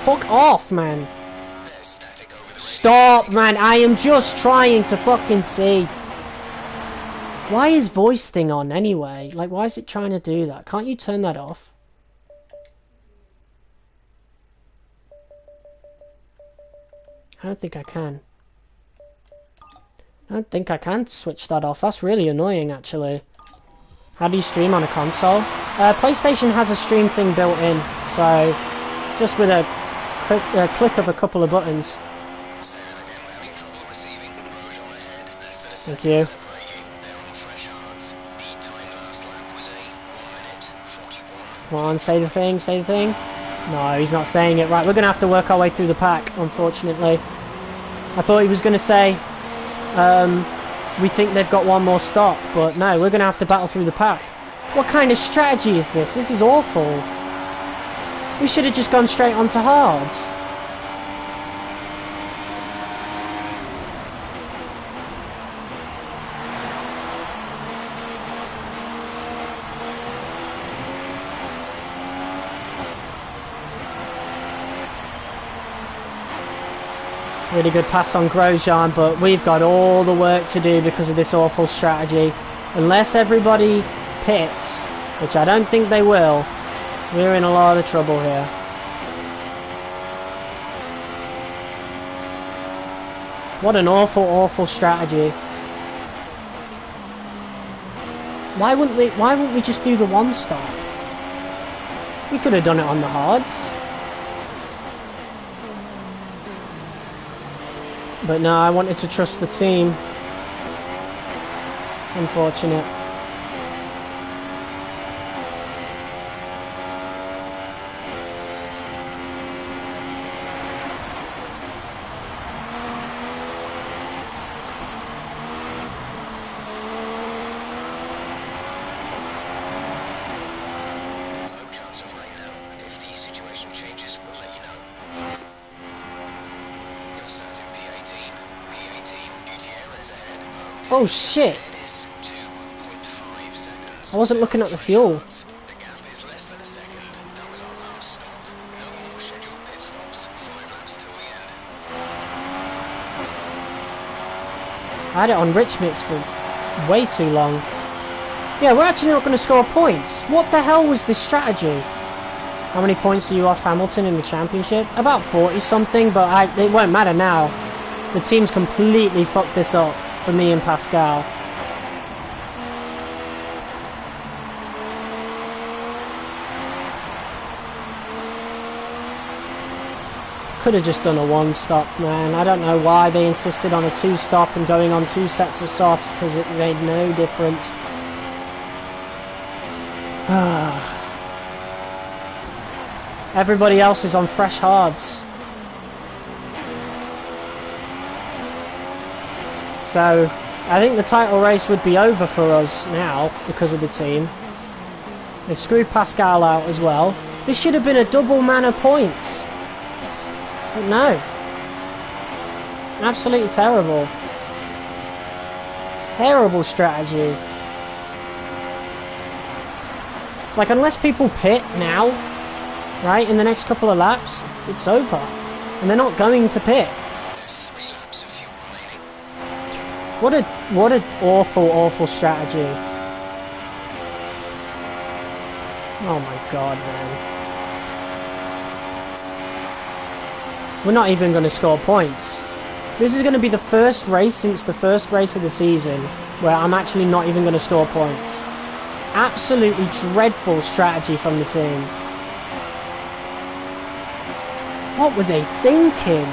fuck off, man. Stop, man, I am just trying to fucking see. Why is voice thing on anyway? Like, why is it trying to do that? Can't you turn that off? I don't think I can. I don't think I can switch that off. That's really annoying, actually. How do you stream on a console? PlayStation has a stream thing built in, so just with a click of a couple of buttons. Thank you. Come on, say the thing, say the thing. No, he's not saying it right. We're going to have to work our way through the pack, unfortunately. I thought he was going to say, we think they've got one more stop, but no, we're going to have to battle through the pack. What kind of strategy is this? This is awful. We should have just gone straight onto hards. Really good pass on Grosjean, but we've got all the work to do because of this awful strategy. Unless everybody pits, which I don't think they will, we're in a lot of trouble here. What an awful, awful strategy. Why wouldn't we just do the one stop? We could have done it on the hards. But no, I wanted to trust the team. It's unfortunate. No chance of rain now. If the situation changes, we'll let you know. You're sat in P18. P18, Gutierrez ahead. Okay. Oh shit! It is 2.5 seconds. I wasn't looking at the fuel. The gap is less than a second. That was our last stop. No more scheduled pit stops. 5 laps till the end. I had it on Rich Mix for way too long. Yeah, we're actually not going to score points. What the hell was this strategy? How many points are you off Hamilton in the championship? About 40 something, but it won't matter now. The team's completely fucked this up for me and Pascal. Could have just done a 1-stop, man. I don't know why they insisted on a 2-stop and going on 2 sets of softs, because it made no difference. Everybody else is on fresh hards. So, I think the title race would be over for us now, because of the team. They've screwed Pascal out as well. This should have been a double man of points. But no. Absolutely terrible. Terrible strategy. Like, unless people pit now, right, in the next couple of laps, it's over. And they're not going to pit. There's 3 laps of fuel remaining. What a awful strategy. Oh my god, man. We're not even going to score points. This is going to be the first race since the first race of the season where I'm actually not even going to score points. Absolutely dreadful strategy from the team. What were they thinking?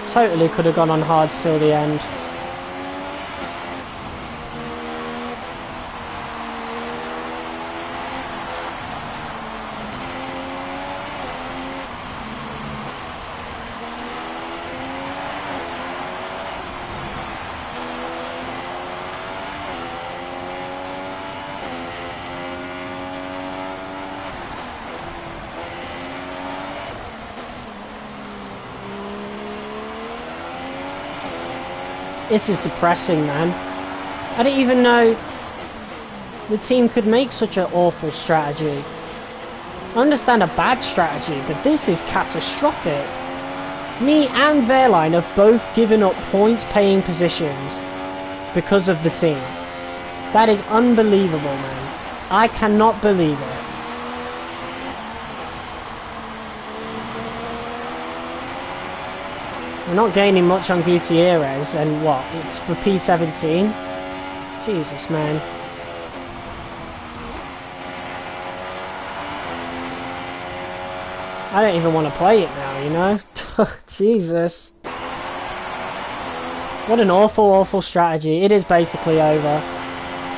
Totally could have gone on hards till the end. This is depressing, man. I didn't even know the team could make such an awful strategy. I understand a bad strategy, but this is catastrophic. Me and Wehrlein have both given up points-paying positions because of the team. That is unbelievable, man. I cannot believe it. We're not gaining much on Gutierrez, and what? It's for P17? Jesus, man. I don't even want to play it now, you know? Jesus. What an awful strategy. It is basically over,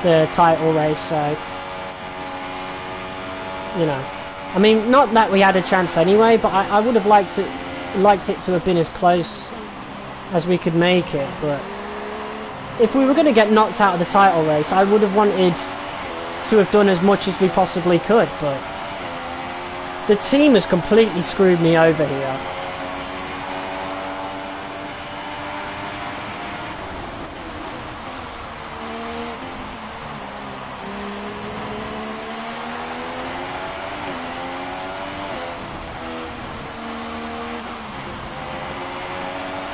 the title race, so... You know. I mean, not that we had a chance anyway, but I would have liked it to have been as close as we could make it, but if we were going to get knocked out of the title race, I would have wanted to have done as much as we possibly could, but the team has completely screwed me over here.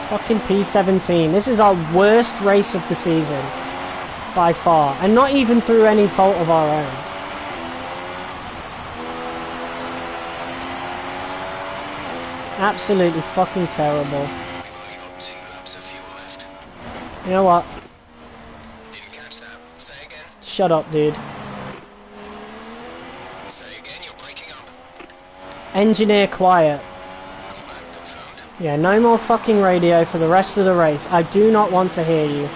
Fucking P17. This is our worst race of the season. By far. And not even through any fault of our own. Absolutely fucking terrible. We've only got 2 laps of fuel left. You know what? Didn't catch that. Say again. Shut up, dude. Say again, you're breaking Engineer quiet. Come back, confirmed. Yeah, no more fucking radio for the rest of the race. I do not want to hear you.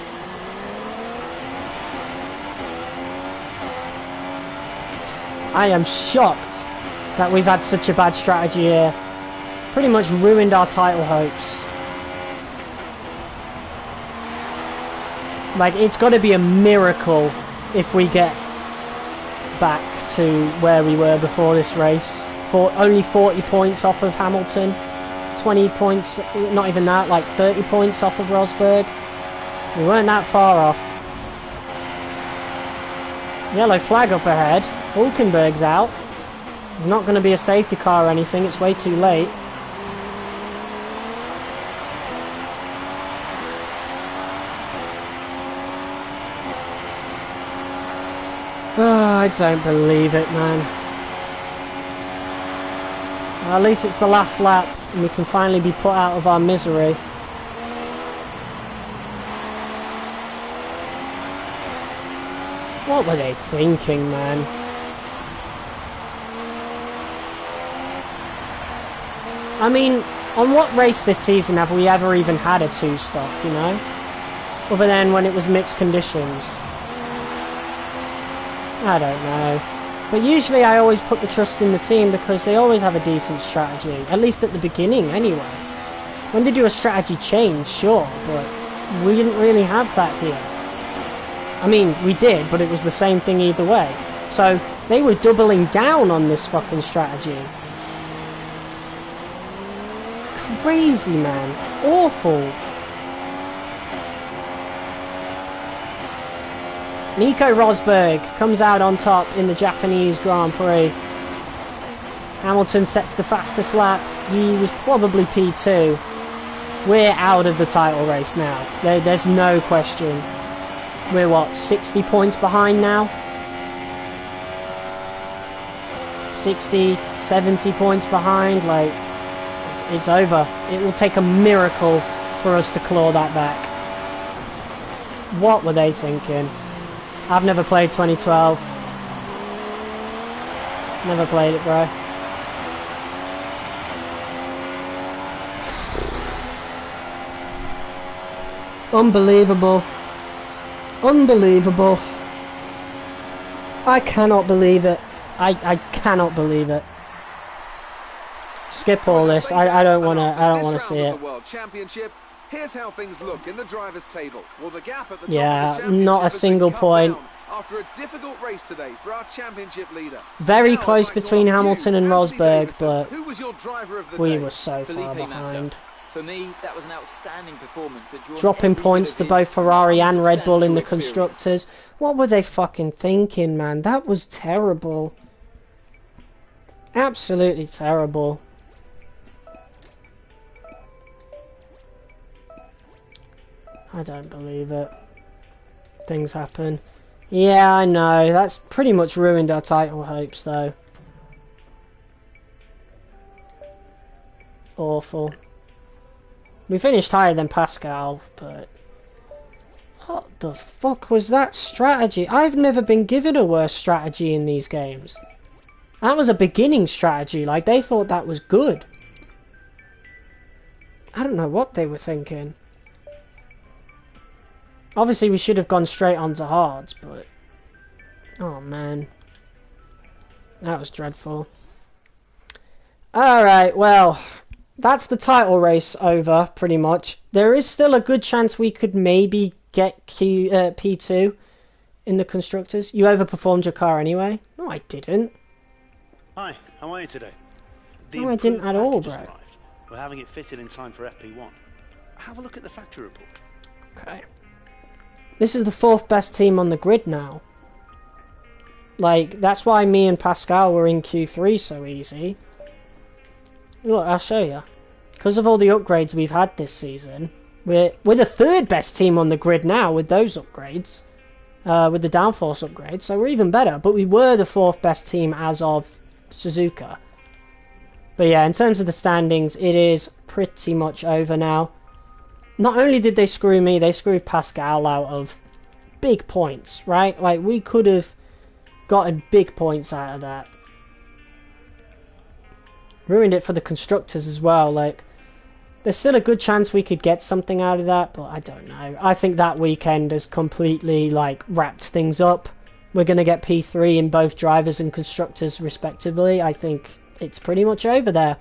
I am shocked that we've had such a bad strategy here. Pretty much ruined our title hopes. Like, it's got to be a miracle if we get back to where we were before this race. For only 40 points off of Hamilton. 20 points, not even that, like 30 points off of Rosberg. We weren't that far off. Yellow flag up ahead. Hulkenberg's out. There's not going to be a safety car or anything, it's way too late. Oh, I don't believe it, man. Well, at least it's the last lap and we can finally be put out of our misery. What were they thinking, man? I mean, on what race this season have we ever even had a two-stop, you know? Other than when it was mixed conditions. I don't know. But usually I always put the trust in the team because they always have a decent strategy. At least at the beginning, anyway. When they do a strategy change, sure, but we didn't really have that here. I mean, we did, but it was the same thing either way. So, they were doubling down on this fucking strategy. Crazy, man. Awful. Nico Rosberg comes out on top in the Japanese Grand Prix. Hamilton sets the fastest lap. He was probably P2. We're out of the title race now. There's no question. We're what, 60 points behind now? 60, 70 points behind, like, it's over. It will take a miracle for us to claw that back. What were they thinking? I've never played 2012. Never played it, bro. Unbelievable. Unbelievable. I cannot believe it. I cannot believe it. Skip all this. I don't want to see it. Here's how things look in the drivers' table. Well, the gap at the top Yeah, of the championship not a has been single cut point. down after a difficult race today for our championship leader. Very Now, close I'd like to between ask Hamilton you, and Nancy Rosberg, Davidson, but who was your driver of the we day? were so far Felipe Massa. behind. For me, that was an outstanding performance that drew Dropping points to both Ferrari and Red Bull in the constructors. What were they fucking thinking, man? That was terrible. Absolutely terrible. I don't believe it. Things happen. Yeah, I know. That's pretty much ruined our title hopes, though. Awful. We finished higher than Pascal, but... what the fuck was that strategy? I've never been given a worse strategy in these games. That was a beginning strategy, like they thought that was good. I don't know what they were thinking. Obviously we should have gone straight onto hards, but... oh man. That was dreadful. Alright, well... that's the title race over, pretty much. There is still a good chance we could maybe get P2 in the Constructors. You overperformed your car anyway. No, I didn't. Hi, how are you today? No, I didn't at all, bro. Arrived. We're having it fitted in time for FP1. Have a look at the factory report. Okay. This is the 4th best team on the grid now. Like, that's why me and Pascal were in Q3 so easy. Look, I'll show you. Because of all the upgrades we've had this season, we're the 3rd best team on the grid now with those upgrades. With the downforce upgrades, so we're even better. But we were the 4th best team as of Suzuka. But yeah, in terms of the standings, it is pretty much over now. Not only did they screw me, they screwed Pascal out of big points, right? Like, we could have gotten big points out of that. ruined it for the constructors as well. Like, there's still a good chance we could get something out of that, but I don't know. I think that weekend has completely, like, wrapped things up. We're going to get P3 in both drivers and constructors respectively. I think it's pretty much over there.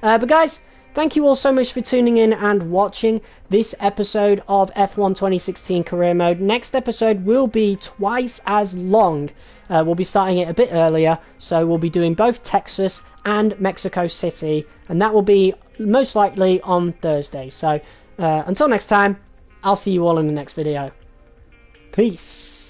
But guys, thank you all so much for tuning in and watching this episode of F1 2016 Career Mode. Next episode will be twice as long. We'll be starting it a bit earlier, so we'll be doing both Texas and Mexico City, and that will be most likely on Thursday. So until next time, I'll see you all in the next video. Peace.